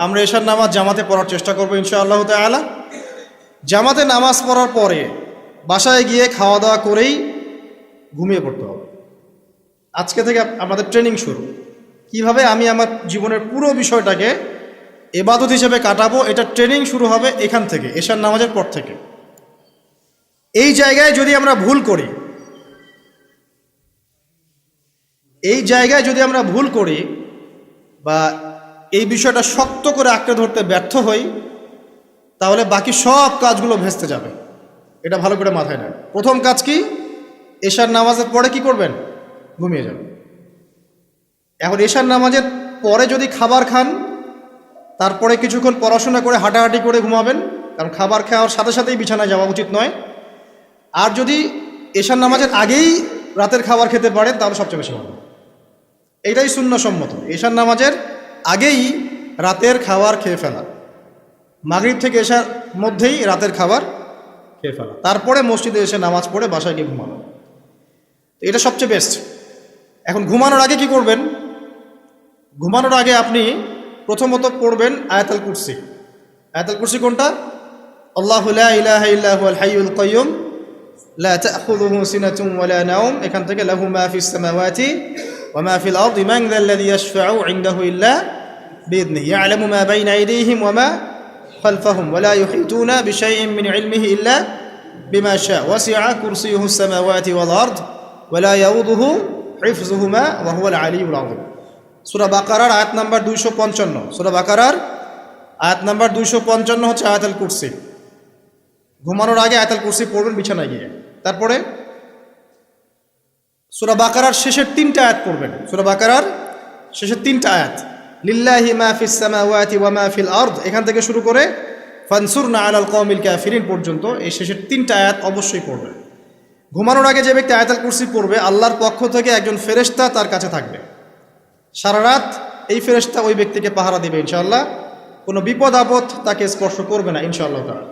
আমরা এশার নামাজ জামাতে পড়ার চেষ্টা করবো ইনশাআল্লাহ তাআলা। জামাতে নামাজ পড়ার পরে বাসায় গিয়ে খাওয়া দাওয়া করেই ঘুমিয়ে পড়তে হবে। আজকে থেকে আমাদের ট্রেনিং শুরু, কিভাবে আমি আমার জীবনের পুরো বিষয়টাকে ইবাদত হিসেবে কাটাবো, এটা ট্রেনিং শুরু হবে এখান থেকে, এশার নামাজের পর থেকে। এই জায়গায় যদি আমরা ভুল করি, বা এই বিষয়টা শক্ত করে আঁকড়ে ধরতে ব্যর্থ হই, তাহলে বাকি সব কাজগুলো ভেস্তে যাবে। এটা ভালো করে মাথায় নেন। প্রথম কাজ কি? এশার নামাজের পরে কি করবেন? ঘুমিয়ে যাবেন। এখন এশার নামাজের পরে যদি খাবার খান, তারপরে কিছুক্ষণ পড়াশোনা করে হাঁটাহাঁটি করে ঘুমাবেন, কারণ খাবার খাওয়ার সাথে সাথেই বিছানায় যাওয়া উচিত নয়। আর যদি এশার নামাজের আগেই রাতের খাবার খেতে পারেন, তাহলে সবচেয়ে বেশি ভালো। এইটাই সুন্নাহসম্মত, এশার নামাজের আগেই রাতের খাবার খেয়ে ফেলা, মাগরিব থেকে এশার মধ্যেই রাতের খাবার খেয়ে ফেলা, তারপরে মসজিদে এসে নামাজ পড়ে বাসায় গিয়ে ঘুমানো, এটা সবচেয়ে বেস্ট। এখন ঘুমানোর আগে কি করবেন? ঘুমানোর আগে আপনি প্রথমত পড়বেন আয়াতুল কুরসি। আয়াতুল কুরসি কোনটা? আল্লাহু লা ইলাহা ইল্লা হুয়াল হাইয়ুল কাইয়্যুম লা তাখুযুহু সিনাতুন ওয়া লা নাওম, এখান থেকে লাহু মা ফিস সামাওয়াতি ওয়া মা ফিল আরদি মান যাল্লাযী ইয়াশফাউ ইনদাহু ইল্লা বিইذনিহি ইয়ালামু মা বাইনা আইদিহিম ওয়া মা খালফাহুম ওয়া লা ইউহিতুনা বিশাইইন মিন ইলমিহি ইল্লা বিমা শাআ ওয়াসি'a কুরসিয়ুহুস সামাওয়াতি ওয়াল আরদ ওয়া লা ইয়াউদুহু হিফযুহুমা ওয়া হুয়াল আলিয়্যুল আযীম। সূরা বাকারার আয়াত নাম্বার 255। সূরা বাকারার আয়াত নাম্বার 255 হচ্ছে আয়াতুল কুরসি। ঘুমানোর আগে আয়াতুল কুরসি পড়বেন বিছানায় গিয়ে। তারপরে সূরা বাকারার শেষের 3টা আয়াত পড়বেন। সূরা বাকারার শেষের 3টা আয়াত, লিল্লাহি মা ফিস সামাওয়াতি ওয়া মা ফিল আরদ, এখান থেকে শুরু করে ফানসুরনা আলাল কওমিল কাফিরিন পর্যন্ত এই শেষের 3টা আয়াত অবশ্যই পড়বেন। ঘুমানোর আগে যে ব্যক্তি আয়াতুল কুরসি পড়বে, আল্লাহর পক্ষ থেকে একজন ফেরেশতা তার কাছে থাকবে সারা রাত। এই ফেরেশতা ওই ব্যক্তিকে পাহারা দেবে ইনশাআল্লাহ। কোনো বিপদ আপদ তাকে স্পর্শ করবে না ইনশাআল্লাহ তাআলা।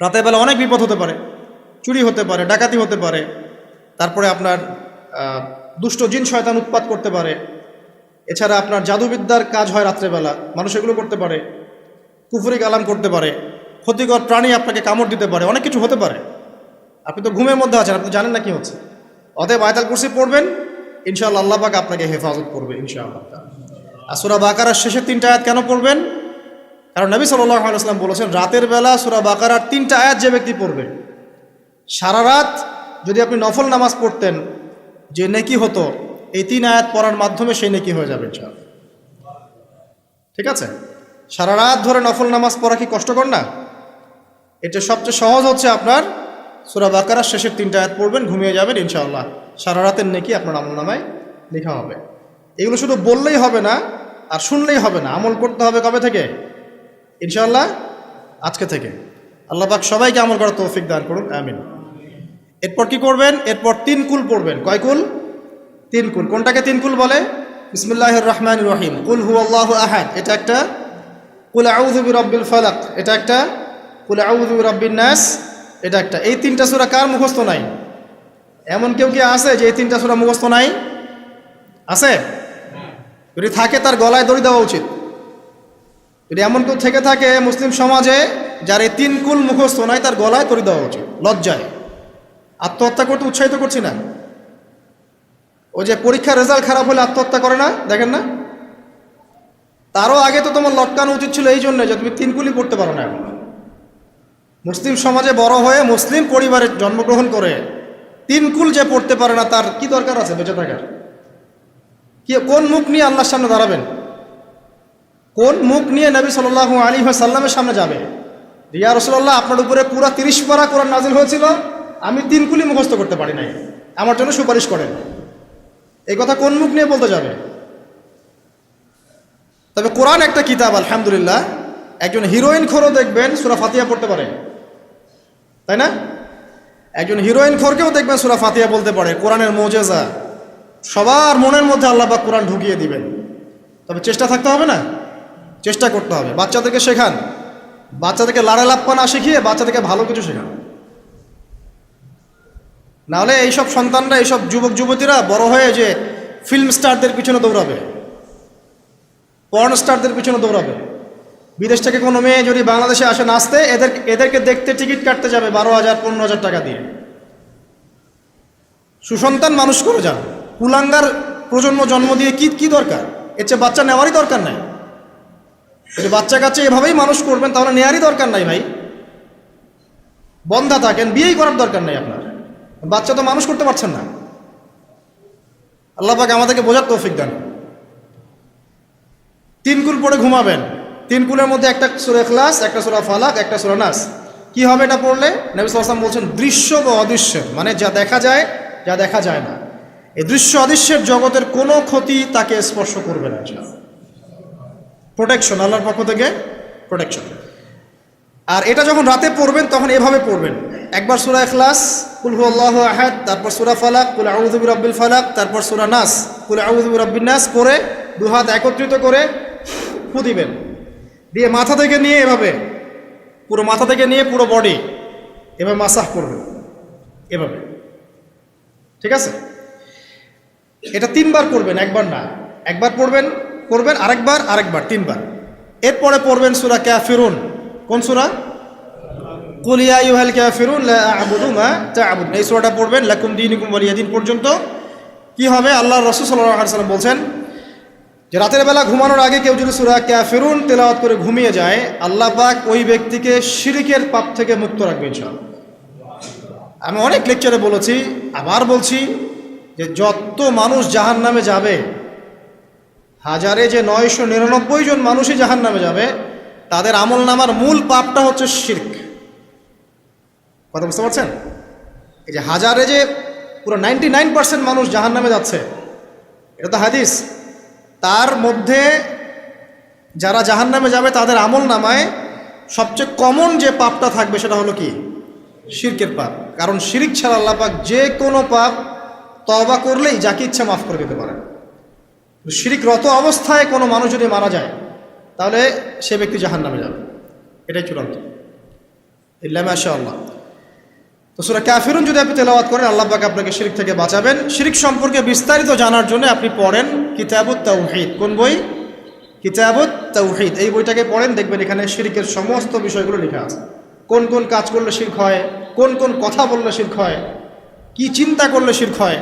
রাতের বেলা অনেক বিপদ হতে পারে, চুরি হতে পারে, ডাকাতি হতে পারে, তারপরে আপনার দুষ্ট জিন শয়তান উৎপাত করতে পারে, এছাড়া আপনার জাদুবিদ্যার কাজ হয় রাত্রেবেলা, মানুষ এগুলো করতে পারে, কুফরি কালাম করতে পারে, ক্ষতিকর প্রাণী আপনাকে কামড় দিতে পারে, অনেক কিছু হতে পারে। আপনি তো ঘুমের মধ্যে আছেন, আপনি জানেন না কি হচ্ছে। অতএব আয়াতুল কুরসি পড়বেন, ইনশাআল্লাহ আল্লাহ পাক আপনাকে হেফাজত করবে ইনশাআল্লাহ। আর সূরা বাকারার শেষের 3টা আয়াত কেন পড়বেন? কারণ নবী সাল্লাল্লাহু আলাইহি ওয়াসাল্লাম বলেছেন, রাতের বেলা সূরা বাকারার 3টা আয়াত যে ব্যক্তি পড়বে, সারা রাত যদি আপনি নফল নামাজ পড়তেন যে নেকি হতো, এই 3 আয়াত পড়ার মাধ্যমে সেই নেকি হয়ে যাবে ইনশাআল্লাহ। ঠিক আছে? সারা রাত ধরে নফল নামাজ পড়া কি কষ্টকর না? এটা সবচেয়ে সহজ হচ্ছে আপনার সূরা বাকারার শেষের 3টা আয়াত পড়বেন, ঘুমিয়ে যাবেন ইনশাআল্লাহ। সারা রাতের নেকি আপনার আমলনামায় লেখা হবে। এগুলো শুধু বললেই হবে না আর শুনলেই হবে না, আমল করতে হবে কবে থেকে? ইনশাআল্লাহ আজকে থেকে। আল্লাহ পাক সবাইকে আমল করার তৌফিক দান করুন, আমিন। এরপর কি করবেন? এরপর 3 কুল পড়বেন। কয় কুল? 3 কুল। কোনটাকে 3 কুল বলে? বিসমিল্লাহির রহমানির রহিম, কুল হুয়াল্লাহু আহাদ এটা একটা, কুল আউযু বিরাব্বিল ফালাক এটা একটা, কুল আউযু বিরাব্বিন নাস এটা একটা। এই 3টা সূরা কার মুখস্থ নাই? এমন কেউ কি আছে যে এই 3টা সূরা মুখস্থ নাই? আছে? যদি থাকে তার গলায় দড়ি দেওয়া উচিত। যদি এমন কেউ থেকে থাকে মুসলিম সমাজে যার এই 3 কুল মুখস্থ নাই, তার গলায় দড়ি দেওয়া উচিত লজ্জায়। আত্মহত্যা করতে উৎসাহিত করছি না। ওই যে পরীক্ষার রেজাল্ট খারাপ হলে আত্মহত্যা করে না, দেখেন না? তারও আগে তো তোমার লটকানো উচিত ছিল এই জন্য যে তুমি 3 কুলই পড়তে পারো না। এখন মুসলিম সমাজে বড় হয়ে মুসলিম পরিবারে জন্মগ্রহণ করে 3 কুল যে পড়তে পারে না, তার কি দরকার আছে বেঁচে থাকার? কি কোন মুখ নিয়ে আল্লাহর সামনে দাঁড়াবেন? কোন মুখ নিয়ে নবী সাল্লাল্লাহু আলাইহি ওয়াসাল্লামের সামনে যাবে? ইয়া রাসূলুল্লাহ, আপনার উপরে পুরা 30 পারা কোরআন নাযিল হয়েছিল, আমি 3 কুলি মুখস্থ করতে পারি নাই, আমার জন্য সুপারিশ করেন। এই কথা কোন মুখ নিয়ে বলতে যাবে? তবে কোরআন একটা কিতাব, আলহামদুলিল্লাহ। একজন হিরোইন খোরও দেখবেন সূরা ফাতিহা পড়তে পারে, তাই না? একজন হিরোইন খোরকেও দেখবেন সূরা ফাতিহা বলতে পারে। কোরআনের মুজিজা, সবার মনের মধ্যে আল্লাহ পাক কোরআন ঢুকিয়ে দিবেন। তবে চেষ্টা থাকতে হবে না? চেষ্টা করতে হবে। বাচ্চাদেরকে শেখান, বাচ্চাদেরকে লাড়া লাপ্পা না শিখিয়ে বাচ্চাদেরকে ভালো কিছু শেখান। নাহলে এইসব সন্তানরা, এইসব যুবক যুবতীরা বড় হয়ে যে ফিল্ম স্টারদের পিছনে দৌড়াবে, পর্ন স্টারদের পিছনে দৌড়াবে, বিদেশ থেকে কোনো মেয়ে যদি বাংলাদেশে আসে নাচতে, এদেরকে দেখতে টিকিট কাটতে যাবে 12,000 15,000 টাকা দিয়ে। সুসন্তান মানুষ করে যান, কুলাঙ্গার প্রজন্ম জন্ম দিয়ে কি দরকার? এর চেয়ে বাচ্চা নেওয়ারই দরকার নাই। যদি বাচ্চা কাচ্চা এভাবেই মানুষ করবেন তাহলে নেওয়ারই দরকার নাই ভাই। বন্ধা থাকেন, বিয়েই করার দরকার নেই আপনার। বাচ্চা তো মানুষ করতে পারছেন না। আল্লাহ পাক আমাদেরকে বোঝার তৌফিক দেন। 3 কুল পড়ে ঘুমাবেন। 3 কুলের মধ্যে একটা সূরা ইখলাস, একটা সূরা ফালাক, একটা সূরা নাস। কি হবে এটা পড়লে? নবী সাল্লাল্লাহু আলাইহি ওয়াসাল্লাম বলছেন দৃশ্য বা অদৃশ্য, মানে যা দেখা যায় যা দেখা যায় না, এই দৃশ্য অদৃশ্যের জগতের কোনো ক্ষতি তাকে স্পর্শ করবে না। প্রোটেকশন, আল্লাহর পক্ষ থেকে প্রোটেকশন। আর এটা যখন রাতে পড়বেন তখন এভাবে পড়বেন, একবার সূরা ইখলাস কুল হুয়াল্লাহু আহাদ, তারপর সূরা ফালাক কুল আউযু বিরাব্বিল ফালাক, তারপর সূরা নাস কুল আউযু বিরাব্বিন নাস পড়ে 2 হাত একত্রিত করে ফু দিবেন, দিয়ে মাথা থেকে নিয়ে এভাবে পুরো মাথা থেকে নিয়ে পুরো বডি এভাবে মাসাজ করবেন এভাবে। ঠিক আছে? এটা 3 বার করবেন, একবার না। একবার করবেন আরেকবার 3 বার। এরপরে পড়বেন সূরা কাফিরুন। কোন সূরা? কুল ইয়া আইয়ুহাল কাফিরুন লা আ'বুদু মা তা'বুদুন। এই সূরাটা পড়বেন লাকুম দীনুকুম ওয়ালিয়া দীন পর্যন্ত। কি হবে? আল্লাহর রাসূল সাল্লাল্লাহু আলাইহি ওয়াসাল্লাম বলছেন যে রাতের বেলা ঘুমানোর আগে কেউ যদি সূরা কাফিরুন তেলাওয়াত করে ঘুমিয়ে যায়, আল্লাহ পাক ওই ব্যক্তিকে শিরকের পাপ থেকে মুক্ত রাখবে ইনশাআল্লাহ। আমি অনেক লেকচারে বলেছি, আবার বলছি যে যত মানুষ জাহান্নামে যাবে, হাজারে যে 999 জন মানুষই জাহান্নামে যাবে, তাদের আমলনামার মূল পাপটা হচ্ছে শিরক। কথা বুঝতে পারছেন? এই যে হাজারে যে পুরো 99% মানুষ জাহান্নামে যাচ্ছে, এটা তো হাদিস। তার মধ্যে যারা জাহান্নামে যাবে তাদের আমলনামায় সবচেয়ে কমন যে পাপটা থাকবে সেটা হলো কি? শিরকের পাপ। কারণ শিরক ছাড়া আল্লাহ পাক যে কোনো পাপ তওবা করলেই যাকে ইচ্ছা মাফ করে দিতে পারেন। শিরকরত অবস্থায় কোনো মানুষ যদি মারা যায় তাহলে সে ব্যক্তি জাহান্নামে যাবে, এটাই চূড়ান্ত। ইল্লা মাশাআল্লাহ। তো সূরা কাফিরুন যদি আপনি তেলাওয়াত করেন, আল্লাহ পাক আপনাকে শিরক থেকে বাঁচাবেন। শিরক সম্পর্কে বিস্তারিত জানার জন্য আপনি পড়েন কিতাবুত তাওহীদ। কোন বই? কিতাবুত তাওহীদ। এই বইটাকে পড়েন, দেখবেন এখানে শিরকের সমস্ত বিষয়গুলো লেখা আছে। কোন কোন কাজ করলে শিরক হয়, কোন কোন কথা বললে শিরক হয়, কি চিন্তা করলে শিরক হয়।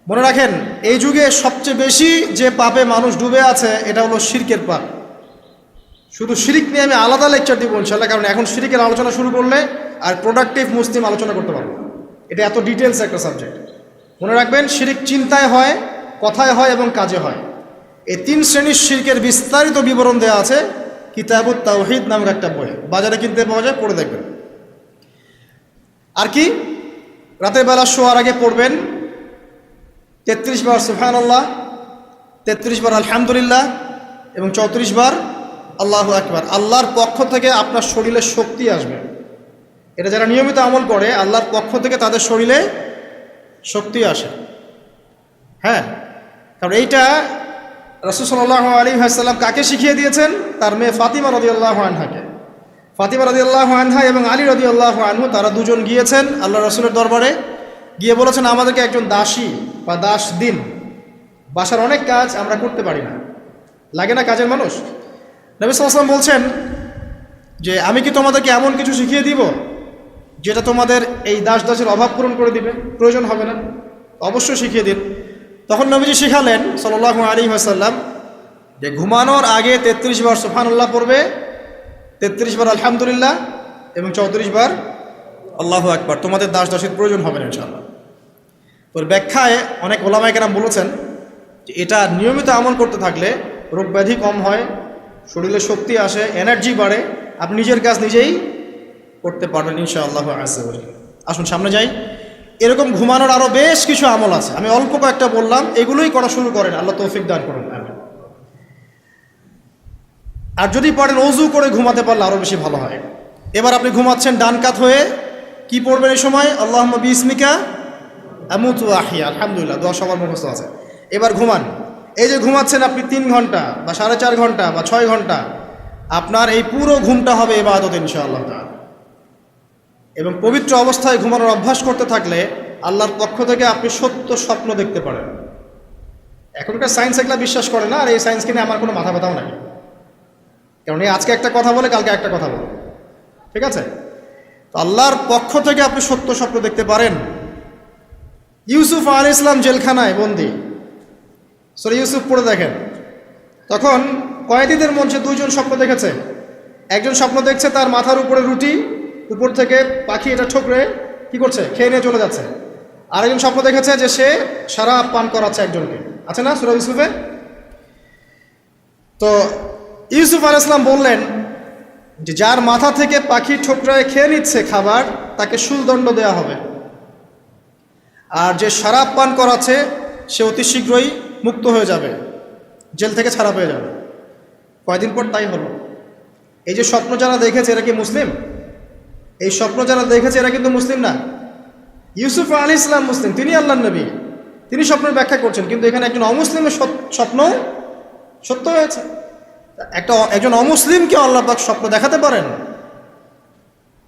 মনে রাখেন, এই যুগে সবচেয়ে বেশি যে পাপে মানুষ ডুবে আছে এটা হলো শিরকের পাপ। শুধু শিরক নিয়ে আমি আলাদা লেকচার দিব ইনশাআল্লাহ, কারণ এখন শিরকের আলোচনা শুরু করলে আর প্রোডাক্টিভ মুসলিম আলোচনা করতে পারবো। এটা এত ডিটেলস একটা সাবজেক্ট। মনে রাখবেন, শিরক চিন্তায় হয়, কথায় হয় এবং কাজে হয়। এই 3 শ্রেণীর শিরকের বিস্তারিত বিবরণ দেওয়া আছে কিতাবুত তাওহীদ নামক একটা বই, বাজারে কিনতে পাওয়া যায়, পড়ে দেখবেন। আর কি? রাতের বেলা শোয়ার আগে পড়বেন 33 বার সুবহানাল্লাহ, 33 বার আলহামদুলিল্লাহ এবং 34 বার আল্লাহু আকবার। আল্লাহর পক্ষ থেকে আপনার শরীরে শক্তি আসবে। এটা যারা নিয়মিত আমল করে, আল্লাহর পক্ষ থেকে তাদের শরীরে শক্তি আসে। হ্যাঁ, কারণ এইটা রাসূল সাল্লাল্লাহু আলাইহি ওয়াসাল্লাম কাকে শিখিয়ে দিয়েছেন? তার মেয়ে ফাতিমা রাদিয়াল্লাহু আনহাকে। ফাতিমা রাদিয়াল্লাহু আনহা এবং আলী রাদিয়াল্লাহু আনহু, তারা দুজন গিয়েছেন আল্লাহ রাসূলের দরবারে, গিয়ে বলেছেন আমাদেরকে একজন দাসী বা দাস দিন। বাসার অনেক কাজ আমরা করতে পারি না, লাগে না কাজের মানুষ। নবী সাল্লাল্লাহু আলাইহি ওয়াসাল্লাম বলছেন যে আমি কি তোমাদেরকে এমন কিছু শিখিয়ে দিব যেটা তোমাদের এই দাসের অভাব পূরণ করে দিবে, প্রয়োজন হবে না? অবশ্যই শিখিয়ে দিন। তখন নবীজি শিখালেন সাল্লাল্লাহু আলাইহি ওয়াসাল্লাম যে ঘুমানোর আগে 33 বার সুবহানাল্লাহ পড়বে, 33 বার আলহামদুলিল্লাহ এবং 34 বার আল্লাহু আকবার। তোমাদের দাসের প্রয়োজন হবে না ইনশাআল্লাহ। তোর ব্যাখ্যায় অনেক ওলামায়ে কেরাম বলেছেন যে এটা নিয়মিত আমল করতে থাকলে রোগ ব্যাধি কম হয়, শরীরে শক্তি আসে, এনার্জি বাড়ে, আপনি নিজের কাজ নিজেই করতে পারবেন ইনশাআল্লাহ আযজা ওয়া জাল্লা। আসুন সামনে যাই। এরকম ঘুমানোর আরও বেশ কিছু আমল আছে, আমি অল্প কয়েকটা বললাম, এগুলোই করা শুরু করেন, আল্লাহ তৌফিক দান করুন। আর যদি পারেন ওযু করে ঘুমাতে পারলে আরও বেশি ভালো হয়। এবার আপনি ঘুমাচ্ছেন ডান কাত হয়ে, কি পড়বেন এই সময়? আল্লাহুম্মা বিসমিকা আমুতু ওয়া আহইয়া। আলহামদুলিল্লাহ, দোয়া সবার মুখস্থ আছে। এবার ঘুমান। এই যে ঘুমাচ্ছেন আপনি 3 ঘন্টা বা 4.5 ঘন্টা বা 6 ঘন্টা, আপনার এই পুরো ঘুমটা হবে ইবাদত ইনশাআল্লাহ তাআলা। এবং পবিত্র অবস্থায় ঘুমানোর অভ্যাস করতে থাকলে আল্লাহর পক্ষ থেকে আপনি সত্য স্বপ্ন দেখতে পারেন। এখনকার সায়েন্স এগুলা বিশ্বাস করে না, আর এই সায়েন্সকে নিয়ে আমার কোনো মাথা ব্যথাও নাই। কারণ এই আজকে একটা কথা বলে কালকে একটা কথা বলে, ঠিক আছে? তো আল্লাহর পক্ষ থেকে আপনি সত্য স্বপ্ন দেখতে পারেন। ইউসুফ আলাইহিস সালাম জেলখানায় বন্দী, সূরা ইউসুফ পড়ে দেখেন। তখন কয়েদিদের মধ্যে দুইজন স্বপ্ন দেখেছে। একজন স্বপ্ন দেখছে তার মাথার উপরে রুটি, উপর থেকে পাখি এটা ঠোকরে কি করছে, খেয়ে নিয়ে চলে যাচ্ছে। আরেকজন স্বপ্ন দেখেছে যে সে শরাব পান করাচ্ছে একজনকে, আছে না সূরা ইউসুফে? তো ইউসুফ আলাইহিস সালাম বললেন যে যার মাথা থেকে পাখি ঠোকরায় খেয়ে নিচ্ছে খাবার, তাকে শুলদণ্ড দেওয়া হবে, আর যে শরাব পান করাচ্ছে সে অতি শীঘ্রই মুক্ত হয়ে যাবে, জেল থেকে ছাড়া পেয়ে যাবে। কয়দিন পর তাই হলো। এই যে স্বপ্ন যারা দেখেছে এরা কি মুসলিম? এই স্বপ্ন যারা দেখেছে এরা কিন্তু মুসলিম না। ইউসুফ আলাইহিস সালাম মুসলিম, তিনি আল্লাহর নবী, তিনি স্বপ্নের ব্যাখ্যা করছেন, কিন্তু এখানে একজন অমুসলিমের স্বপ্ন সত্য হয়েছে। একজন অমুসলিমকে আল্লাহ পাক স্বপ্ন দেখাতে পারেন,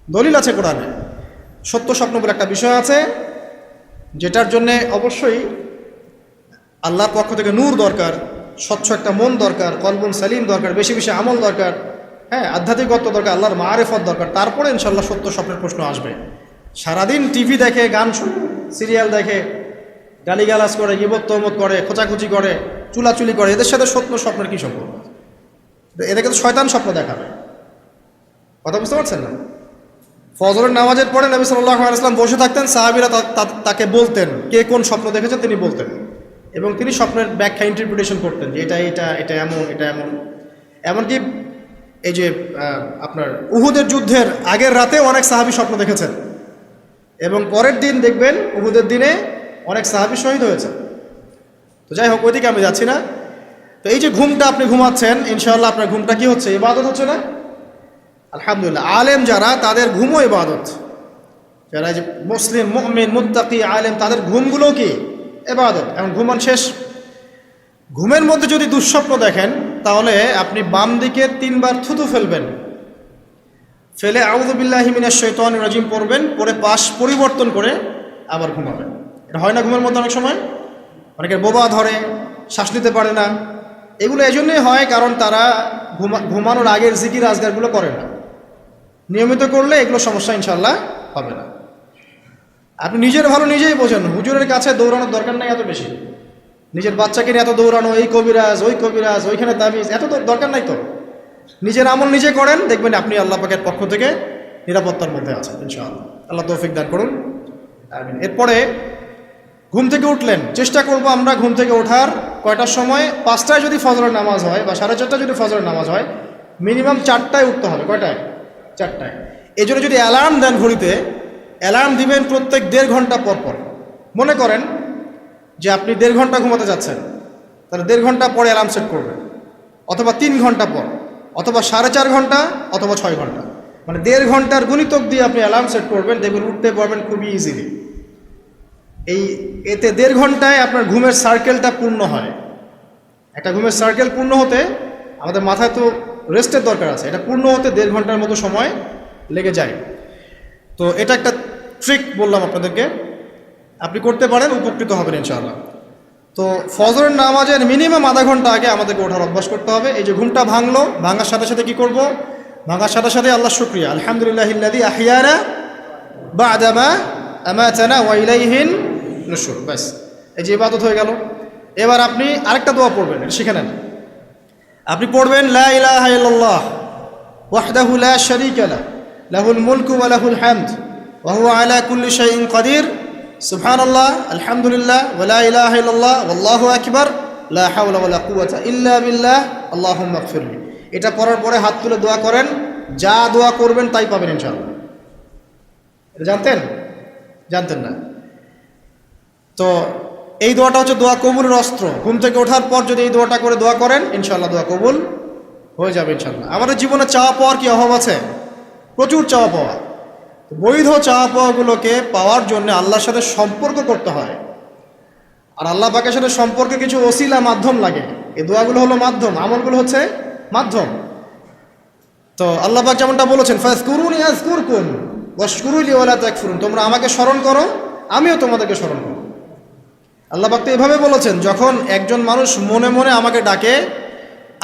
দলিল আছে কোরআনে। সত্য স্বপ্ন বলে একটা বিষয় আছে, যেটার জন্য অবশ্যই আল্লাহর পক্ষ থেকে নূর দরকার, স্বচ্ছ একটা মন দরকার, কলবুন সালিম দরকার, বেশি বেশি আমল দরকার, হ্যাঁ, আধ্যাত্মিকত্ব দরকার, আল্লাহর মারিফত দরকার। তারপরে ইনশাল্লাহ সত্য স্বপ্নের প্রশ্ন আসবে। সারাদিন টিভি দেখে, গান শুনে, সিরিয়াল দেখে, গালিগালাজ করে, গীবত তহমত করে, খোঁচাখুচি করে, চুলাচুলি করে, এদের সাথে সত্য স্বপ্নের কী সম্পর্ক? এদেরকে তো শয়তান স্বপ্ন দেখাবে। কথা বুঝতে পারছেন না? ফজরের নামাজের পরে নবী সাল্লাল্লাহু আলাইহি ওয়াসাল্লাম বসে থাকতেন, সাহাবীরা তাকে বলতেন কে কোন স্বপ্ন দেখেছেন, তিনি বলতেন, এবং তিনি স্বপ্নের ব্যাখ্যা ইন্টারপ্রিটেশন করতেন যে এটা এটা এটা এমন, এটা এমন। এমনকি এই যে আপনার উহুদের যুদ্ধের আগের রাতে অনেক সাহাবী স্বপ্ন দেখেছেন, এবং পরের দিন দেখবেন উহুদের দিনে অনেক সাহাবী শহীদ হয়েছে। তো যাই হোক, ওইদিকে আমি যাচ্ছি না। তো এই যে ঘুমটা আপনি ঘুমাচ্ছেন, ইনশাআল্লাহ আপনার ঘুমটা কি হচ্ছে? ইবাদত হচ্ছে না? আলহামদুলিল্লাহ। আলেম যারা, তাদের ঘুমও ইবাদত। যারা যে মুসলিম, মুমিন, মুত্তাকি, আলেম, তাদের ঘুমগুলো কি ইবাদত। এখন ঘুমান শেষ, ঘুমের মধ্যে যদি দুঃস্বপ্ন দেখেন, তাহলে আপনি বাম দিকে 3 বার থুতু ফেলবেন, ফেলে আউযু বিল্লাহি মিনাশ শাইতানির রাজিম পড়বেন, পরে পাশ পরিবর্তন করে আবার ঘুমাবেন। এটা হয় না ঘুমের মধ্যে অনেক সময়? অনেকের বোবা ধরে, শ্বাস নিতে পারে না। এগুলো এজন্যই হয় কারণ তারা ঘুমানোর আগের জিকির আজগারগুলো করে না। নিয়মিত করলে এগুলো সমস্যা ইনশাল্লাহ হবে না। আপনি নিজের ভালো নিজেই বোঝেন, হুজুরের কাছে দৌড়ানোর দরকার নাই এত বেশি। নিজের বাচ্চাকে নিয়ে এত দৌড়ানো, এই কবিরাজ, ওই কবিরাজ, ওইখানে তাবিজ, এত দরকার নাই তো। নিজের আমল নিজে করেন, দেখবেন আপনি আল্লাহ পাকের পক্ষ থেকে নিরাপত্তার মধ্যে আছেন ইনশাআল্লাহ। আল্লাহ তৌফিক দান করুন, আমিন। এরপরে ঘুম থেকে উঠলেন, চেষ্টা করব আমরা ঘুম থেকে ওঠার কয়টার সময়? 5টায় যদি ফজরের নামাজ হয় বা 4:30 যদি ফজরের নামাজ হয়, মিনিমাম 4টায় উঠতে হবে। কয়টায়? 4টায়। এই জন্য যদি অ্যালার্ম দেন ঘড়িতে, অ্যালার্ম দিবেন প্রত্যেক 1.5 ঘন্টা পর পর। মনে করেন যে আপনি 1.5 ঘন্টা ঘুমাতে যাচ্ছেন, তাহলে 1.5 ঘন্টা পরে অ্যালার্ম সেট করবেন, অথবা 3 ঘন্টা পর, অথবা 4.5 ঘন্টা, অথবা 6 ঘন্টা। মানে 1.5 ঘন্টার গুণিতক দিয়ে আপনি অ্যালার্ম সেট করবেন, দেখবেন উঠতে পারবেন খুবই ইজিলি। এতে 1.5 ঘন্টায় আপনার ঘুমের সার্কেলটা পূর্ণ হয়। একটা ঘুমের সার্কেল পূর্ণ হতে আমাদের মাথায় তো রেস্টের দরকার আছে, এটা পূর্ণ হতে 1.5 ঘন্টার মতো সময় লেগে যায়। তো এটা একটা ট্রিক বললাম আপনাদেরকে, আপনি করতে পারেন, উপকৃত হবেন ইনশাআল্লাহ। তো ফজরের নামাজের মিনিমাম আধা ঘন্টা আগে আমাদেরকে ওঠার অভ্যাস করতে হবে। এই যে ঘুমটা ভাঙলো, ভাঙার সাথে সাথে কি করব? ভাঙার সাথে সাথে আল্লাহ শুকরিয়া, আলহামদুলিল্লাহিল্লাযী আহইয়ানা বা'দা মা আমাতানা ওয়া ইলাইহিন নুশুর। ব্যাস, এই যে ইবাদত হয়ে গেল। এবার আপনি আরেকটা দোয়া পড়বেন, এটা শিখে নেন। আপনি পড়বেন লা ইলাহা ইল্লাল্লাহ ওয়াহদাহু লা শারীকা লাহু লাহুল মুলকু ওয়া লাহুল হামদ ওয়া হুয়া আলা কুল্লি শাইইন কাদির সুবহানাল্লাহ আলহামদুলিল্লাহ ওয়া লা ইলাহা ইল্লাল্লাহ ওয়াল্লাহু আকবার লা হাওলা ওয়া লা কুওয়াতা ইল্লা বিল্লাহ আল্লাহুম্মা ইগফিরলি। এটা পড়ার পরে হাত তুলে দোয়া করেন, যা দোয়া করবেন তাই পাবেন ইনশাআল্লাহ। এটা জানতেন? জানতেন না? তো এই দোয়াটা হচ্ছে দোয়া কবুলের অস্ত্র। ঘুম থেকে ওঠার পর যদি এই দোয়াটা করে দোয়া করেন, ইনশাআল্লাহ দোয়া কবুল হয়ে যাবে ইনশাআল্লাহ। আমাদের জীবনে চাওয়া পাওয়ার কি অভাব আছে? প্রচুর চাওয়া পাওয়া। বৈধ চাওয়া পাওয়াগুলোকে পাওয়ার জন্য আল্লাহর সাথে সম্পর্ক করতে হয়, আর আল্লাহ পাকের সাথে সম্পর্কে কিছু ওসিলা, মাধ্যম লাগে। এই দোয়াগুলো হলো মাধ্যম, আমলগুলো হচ্ছে মাধ্যম। তো আল্লাহ পাক যেমনটা বলেছেন, ফাযকুরুনি আযকুরকুম ওয়াশকুরুলি ওয়া লা তাকফুরুন, তোমরা আমাকে স্মরণ করো, আমিও তোমাদেরকে স্মরণ করব। আল্লাহ পাক তো এভাবে বলেছেন, যখন একজন মানুষ মনে মনে আমাকে ডাকে,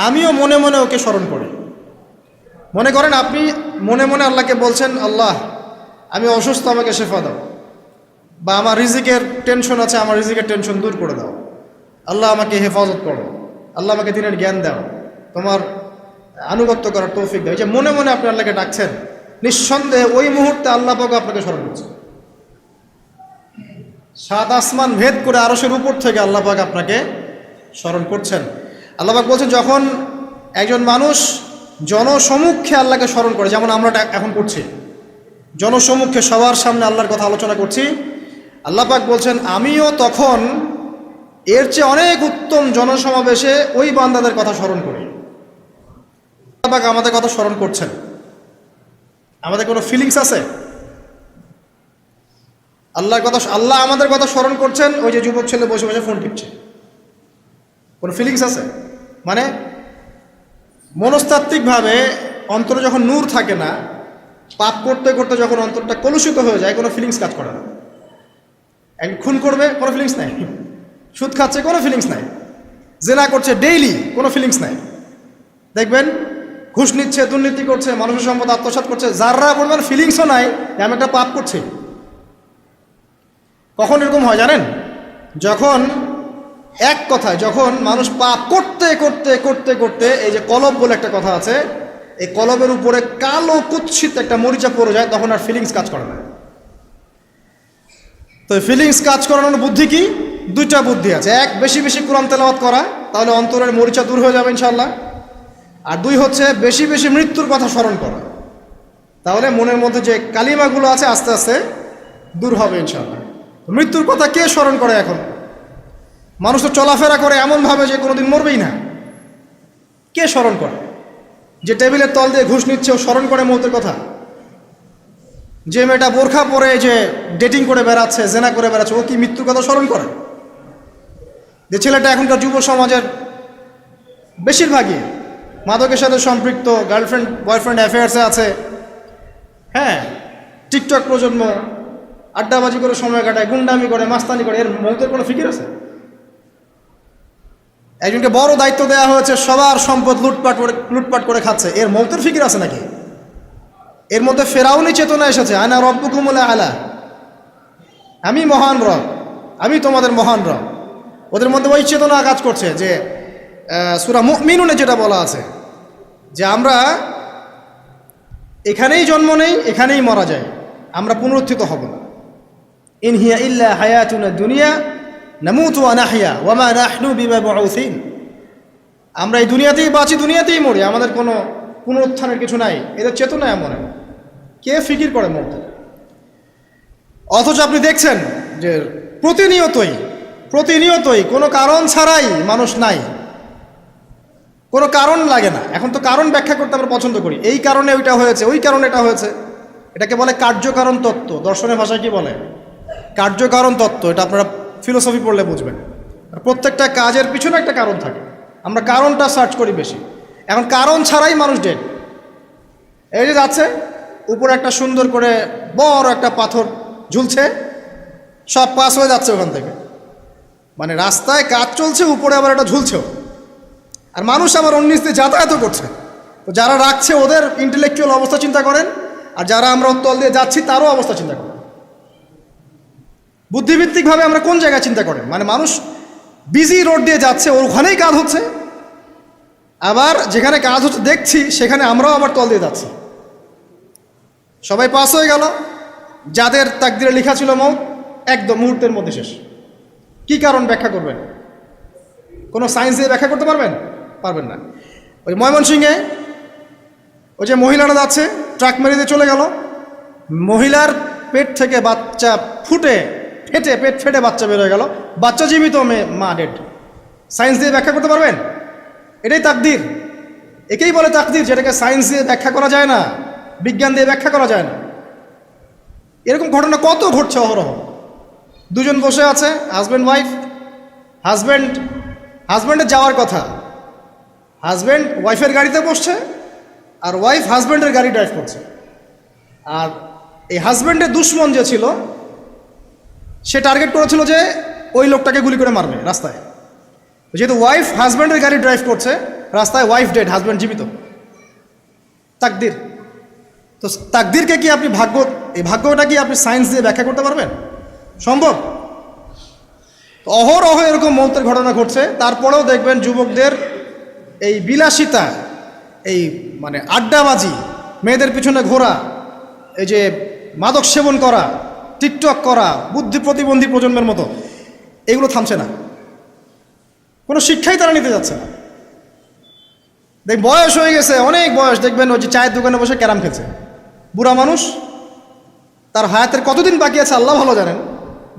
আমিও মনে মনে ওকে স্মরণ করি। মনে করেন আপনি মনে মনে আল্লাহকে বলছেন, আল্লাহ আমি অসুস্থ, আমাকে শেফা দাও, বা আমার রিজিকের টেনশন আছে, আমার রিজিকের টেনশন দূর করে দাও, আল্লাহ আমাকে হেফাজত করো, আল্লাহ আমাকে দিনের জ্ঞান দাও, তোমার আনুগত্য করার তৌফিক দাও। এই যে মনে মনে আপনি আল্লাহকে ডাকছেন, নিঃসন্দেহে ওই মুহূর্তে আল্লাহ পাক আপনাকে স্মরণ করছে। 7 আসমান ভেদ করে আরশের উপর থেকে আল্লাহ পাক আপনাকে স্মরণ করছেন। আল্লাহ পাক বলছেন, যখন একজন মানুষ জনসমক্ষে আল্লাহকে স্মরণ করে, যেমন আমরা এখন করছি, জনসমক্ষে সবার সামনে আল্লাহর কথা আলোচনা করছি, আল্লাহ পাক বলছেন আমিও তখন এর চেয়ে অনেক উত্তম জনসমাবেশে ওই বান্দাদের কথা স্মরণ করি। আল্লাহ পাক আমাদের কথা স্মরণ করছেন, আমাদের কোনো ফিলিংস আছে? আল্লাহ আমাদের কথা স্মরণ করছেন, ওই যে যুবক ছেলে বসে বসে ফোন টিপছে, কোনো ফিলিংস আছে? মানে মনস্তাত্ত্বিকভাবে অন্তরে যখন নূর থাকে না, পাপ করতে করতে যখন অন্তরটা কলুষিত হয়ে যায়, কোনো ফিলিংস কাজ করে না। এক খুন করবে, কোনো ফিলিংস নাই। সুদ খাচ্ছে, কোনো ফিলিংস নাই। জেনা করছে ডেইলি, কোনো ফিলিংস নাই। দেখবেন ঘুষ নিচ্ছে, দুর্নীতি করছে, মানুষের সম্পদ আত্মসাৎ করছে, যারা বলবেন ফিলিংসও নাই যে আমি একটা পাপ করছি। কখন এরকম হয় জানেন? যখন এক কথায় যখন মানুষ পাপ করতে করতে করতে করতে, এই যে কলব বলে একটা কথা আছে, এই কলবের উপরে কালো কুৎসিত একটা মরিচা পড়ে যায়, তখন আর ফিলিংস কাজ করে না। তো ফিলিংস কাজ করানোর বুদ্ধি কি? 2টা বুদ্ধি আছে। এক, বেশি বেশি কোরআন তেলাওয়াত করা, তাহলে অন্তরের মরিচা দূর হয়ে যাবে ইনশাআল্লাহ। আর 2 হচ্ছে বেশি বেশি মৃত্যুর কথা স্মরণ করা, তাহলে মনের মধ্যে যে কালিমাগুলো আছে আস্তে আস্তে দূর হবে ইনশাআল্লাহ। মৃত্যুর কথা কে স্মরণ করে? এখন মানুষ তো চলাফেরা করে এমনভাবে যে কোনোদিন মরবেই না। কে স্মরণ করে? যে টেবিলের তল দিয়ে ঘুষ নিচ্ছে, ও স্মরণ করে মৌতের কথা? যে মেয়েটা বোরখা পরে যে ডেটিং করে বেড়াচ্ছে, জেনা করে বেড়াচ্ছে, ও কি মৃত্যুর কথা স্মরণ করে? যে ছেলেটা এখনকার যুব সমাজের বেশিরভাগই মাদকের সাথে সম্পৃক্ত, গার্লফ্রেন্ড বয়ফ্রেন্ড অ্যাফেয়ার্সে আছে, হ্যাঁ, টিকটক প্রজন্ম, আড্ডাবাজি করে সময় কাটায়, গুন্ডামি করে, মাস্তানি করে, এর মৌতের কোনো ফিকির আছে? একজনকে বড় দায়িত্ব দেওয়া হয়েছে, সবার সম্পদ লুটপাট করে খাচ্ছে, এর মৌতের ফিকির আছে নাকি? এর মধ্যে ফেরাউনি চেতনা এসেছে, আনা রব্বুকুমুল আলা, আমি মহান রব, আমি তোমাদের মহান রব। ওদের মধ্যে ওই চেতনা কাজ করছে যে সূরা মুমিনুনে যেটা বলা আছে যে আমরা এখানেই জন্ম নেই, এখানেই মারা যাই, আমরা পুনরুত্থিত হব না। ইন হিয়া ইল্লা হায়াতুনা দুনিয়া নামুতু ওয়া নাহইয়া ওয়া মা নাহনু বিমাবউসিন। আমরা এই দুনিয়াতেই বাঁচি, দুনিয়াতেই মরি, আমাদের কোনো পুনরুত্থানের কিছু নাই। এদের চেতনা এমন। কে ফিকির করে মরতে? অথচ আপনি দেখছেন যে প্রতিনিয়তই কোনো কারণ ছাড়াই মানুষ নাই, কোনো কারণ লাগে না। এখন তো কারণ ব্যাখ্যা করতে আমরা পছন্দ করি, এই কারণে ওইটা হয়েছে, ওই কারণে এটা হয়েছে। এটাকে বলে কার্যকারণ তত্ত্ব। দর্শনের ভাষায় কি বলে? কার্যকারণ তত্ত্ব। এটা আপনারা ফিলোসফি পড়লে বুঝবেন। প্রত্যেকটা কাজের পিছনে একটা কারণ থাকে, আমরা কারণটা সার্চ করি বেশি। এখন কারণ ছাড়াই মানুষ ডেড। এই যে যাচ্ছে, উপরে একটা সুন্দর করে বড় একটা পাথর ঝুলছে, সব পাস হয়ে যাচ্ছে ওখান থেকে। মানে রাস্তায় কাজ চলছে, উপরে আবার একটা ঝুলছেও, আর মানুষ আবার অন্য দিয়ে যাতায়াতও করছে। তো যারা রাখছে ওদের ইন্টেলেকচুয়াল অবস্থা চিন্তা করেন, আর যারা আমরা তল দিয়ে যাচ্ছি তারও অবস্থা চিন্তা করেন। বুদ্ধিভিত্তিকভাবে আমরা কোন জায়গায় চিন্তা করেন? মানে মানুষ বিজি রোড দিয়ে যাচ্ছে, ওখানেই কাজ হচ্ছে, আবার যেখানে কাজ হচ্ছে দেখছি সেখানে আমরাও আবার তল দিয়ে যাচ্ছি। সবাই পাস হয়ে গেল, যাদের তাকদিরে লেখা ছিল মৌত, একদম মুহূর্তের মধ্যে শেষ। কি কারণ ব্যাখ্যা করবেন? কোনো সায়েন্স দিয়ে ব্যাখ্যা করতে পারবেন না। ওই ময়মনসিংহে ওই যে মহিলারা যাচ্ছে, ট্রাক মেরে দিয়ে চলে গেল, মহিলার পেট থেকে বাচ্চা পেট ফেটে বাচ্চা বের হয়ে গেল, বাচ্চা জীবিত, মা ডেড। সায়েন্স দিয়ে ব্যাখ্যা করতে পারবেন? এটাই তাকদির। একেই বলে তাকদির, যেটাকে সায়েন্স দিয়ে ব্যাখ্যা করা যায় না, বিজ্ঞান দিয়ে ব্যাখ্যা করা যায় না। এরকম ঘটনা কত ঘটছে অহরহ। দুজন বসে আছে, হাজব্যান্ড ওয়াইফ, হাজব্যান্ডের যাওয়ার কথা, হাজব্যান্ড ওয়াইফের গাড়িতে বসছে, আর ওয়াইফ হাজব্যান্ডের গাড়ি ড্রাইভ করছে। আর এই হাজব্যান্ডের দুশ্মন যে ছিল, সে টার্গেট করেছিল যে ওই লোকটাকে গুলি করে মারবে রাস্তায়। যেহেতু ওয়াইফ হাজব্যান্ডের গাড়ি ড্রাইভ করছে, রাস্তায় ওয়াইফ ডেড, হাজব্যান্ড জীবিত। তাকদির। তো তাকদিরকে কি আপনি এই ভাগ্যটা কি আপনি সায়েন্স দিয়ে ব্যাখ্যা করতে পারবেন? সম্ভব? তো অহরহ এরকম মৌতের ঘটনা ঘটছে। তারপরেও দেখবেন যুবকদের এই বিলাসিতা, এই মানে আড্ডাবাজি, মেয়েদের পিছনে ঘোরা, এই যে মাদক সেবন করা, টিকটক করা, বুদ্ধি প্রতিবন্ধী প্রজন্মের মতো, এগুলো থামছে না। কোনো শিক্ষাই তারা নিতে যাচ্ছে না। বয়স হয়ে গেছে, অনেক বয়স, দেখবেন ওই যে চায়ের দোকানে বসে ক্যারাম খেলছে। বুড়া মানুষ, তার হায়াতের কতদিন বাকি আছে আল্লাহ ভালো জানেন।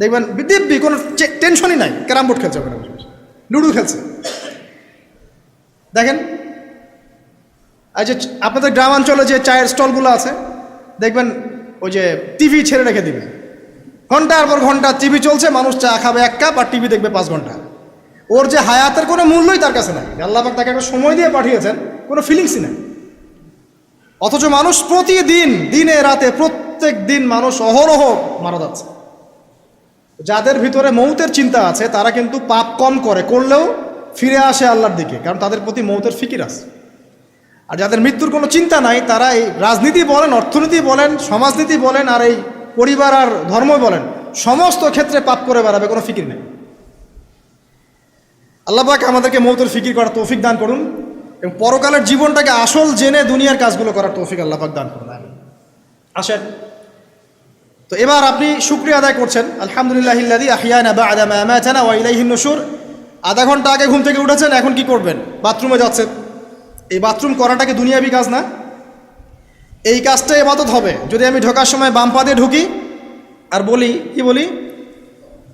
দেখবেন দিব্যি কোনো টেনশনই নাই, ক্যারাম বোর্ড খেলছে, ওখানে বসে লুডো খেলছে। দেখেন আর যে আপনাদের গ্রামাঞ্চলে যে চায়ের স্টলগুলো আছে, দেখবেন ওই যে টিভি ছেড়ে রেখে দিবে, ঘন্টার পর ঘন্টা টিভি চলছে, মানুষ চা খাবে 1 কাপ আর টিভি দেখবে 5 ঘন্টা। ওর যে হায়াতের কোনো মূল্যই তার কাছে নাই। আল্লাহ পাক তাকে একটা সময় দিয়ে পাঠিয়েছেন, কোনো ফিলিংসই নাই। অথচ মানুষ প্রতিদিন, দিনে রাতে, প্রত্যেক দিন মানুষ অহরহ মারা যাচ্ছে। যাদের ভিতরে মৌতের চিন্তা আছে তারা কিন্তু পাপ কম করলেও ফিরে আসে আল্লাহর দিকে, কারণ তাদের প্রতি মৌতের ফিকির আছে। আর যাদের মৃত্যুর কোনো চিন্তা নাই, তারা এই রাজনীতি বলেন, অর্থনীতি বলেন, সমাজনীতি বলেন, আর এই পরিবার আর ধর্ম বলেন, সমস্ত ক্ষেত্রে পাপ করে বেড়াবে, কোনো ফিকির নেই। আল্লাহ পাক আমাদেরকে মৌতের ফিকির করার তৌফিক দান করুন এবং পরকালের জীবনটাকে আসল জেনে দুনিয়ার কাজগুলো করার তৌফিক আল্লাহ পাক দান করুন। আসেন, তো এবার আপনি শুকরিয়া আদায় করছেন, আলহামদুলিল্লাহিল্লাযী আহইয়ানা বা'দা মা আমাতানা ওয়া ইলাইহিন নুশুর। আধা ঘন্টা আগে ঘুম থেকে উঠেছেন, এখন কি করবেন? বাথরুমে যাচ্ছেন। এই বাথরুম করাটা কি দুনিয়াবি কাজ না? এই কাজটা ইবাদত হবে যদি আমি ঢোকার সময় বাম পা দিয়ে ঢুকি আর বলি, কি বলি?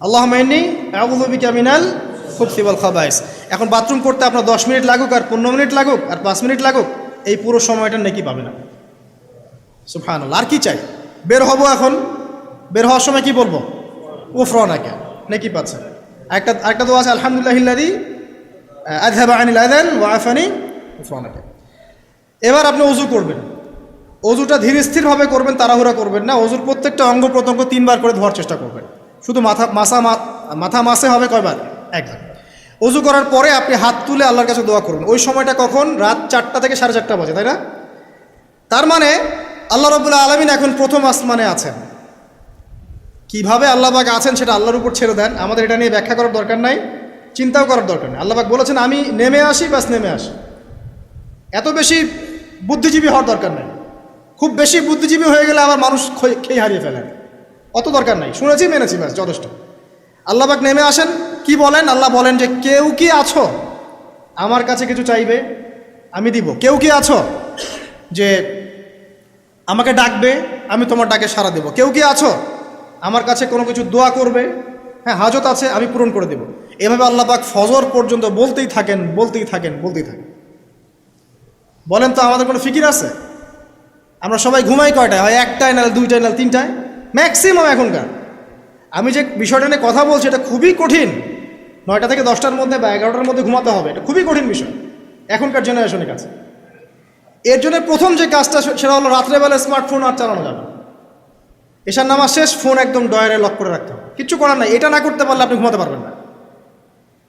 আল্লাহুম্মা ইন্নী আউযু বিকা মিনাল খুবসি ওয়াল খাবাইস। এখন বাথরুম করতে আপনার 10 মিনিট লাগুক আর 15 মিনিট লাগুক আর 5 মিনিট লাগুক, এই পুরো সময়টা নেকি পাবে না। সুবহানাল্লাহ। আর কি চাই? বের হব, এখন বের হওয়ার সময় কি বলবো? গুফরানাকা, নেকি পাচ্ছেন। একটা দোয়া আছে, আলহামদুলিল্লাহিল্লাযী আযহাবা আনিল আযান ওয়া আফানি গুফরানাকা। এবার আপনি ওযু করবেন। ওযুটা ধীর স্থিরভাবে করবেন, তাড়াহুড়া করবেন না। ওযুর প্রত্যেকটা অঙ্গ প্রত্যঙ্গ 3 বার করে ধোয়ার চেষ্টা করবেন। শুধু মাথা মাসে হবে কয়বার? 1 বার। ওযু করার পরে আপনি হাত তুলে আল্লাহর কাছে দোয়া করুন। ওই সময়টা কখন? রাত 4টা থেকে 4:30 বাজে, তাই না? তার মানে আল্লাহ রাব্বুল আলামিন এখন প্রথম আসমানে আছেন। কিভাবে আল্লাহ পাক আছেন সেটা আল্লাহর উপর ছেড়ে দেন। আমাদের এটা নিয়ে ব্যাখ্যা করার দরকার নাই, চিন্তাও করার দরকার নেই। আল্লাহ পাক বলেছেন আমি নেমে আসি, বাস নেমে আসি। এত বেশি বুদ্ধিজীবী হওয়ার দরকার নেই। খুব বেশি বুদ্ধিজীবী হয়ে গেলে আবার মানুষ খেয়ে হারিয়ে ফেলেন। অত দরকার নাই, শুনেছি মেনেছি, ব্যাস যথেষ্ট। আল্লাহ পাক নেমে আসেন, কি বলেন? আল্লাহ বলেন যে কেউ কি আছো আমার কাছে কিছু চাইবে, আমি দিব। কেউ কি আছো যে আমাকে ডাকবে, আমি তোমার ডাকে সাড়া দেব। কেউ কি আছো আমার কাছে কোনো কিছু দোয়া করবে, হ্যাঁ হাজত আছে, আমি পূরণ করে দেব। এভাবে আল্লাহ পাক ফজর পর্যন্ত বলতেই থাকেন, বলতেই থাকেন, বলতেই থাকেন। বলেন তো আমাদের কোনো ফিকির আছে? আমরা সবাই ঘুমাই কয়টায়? হয় 1টায়, নাহলে 2টায়, নাহলে 3টায়, ম্যাক্সিমাম এখনকার। আমি যে বিষয়টা নিয়ে কথা বলছি এটা খুবই কঠিন। 9টা থেকে 10টার মধ্যে বা 11টার মধ্যে ঘুমাতে হবে, এটা খুবই কঠিন বিষয় এখনকার জেনারেশনের কাছে। এর জন্য প্রথম যে কাজটা সেটা হলো রাত্রেবেলা স্মার্টফোন আর চালানো যাবে। এশার নামাজ শেষ, ফোন একদম ডয়ারে লক করে রাখতে হবে। কিচ্ছু করার নাই। এটা না করতে পারলে আপনি ঘুমাতে পারবেন না,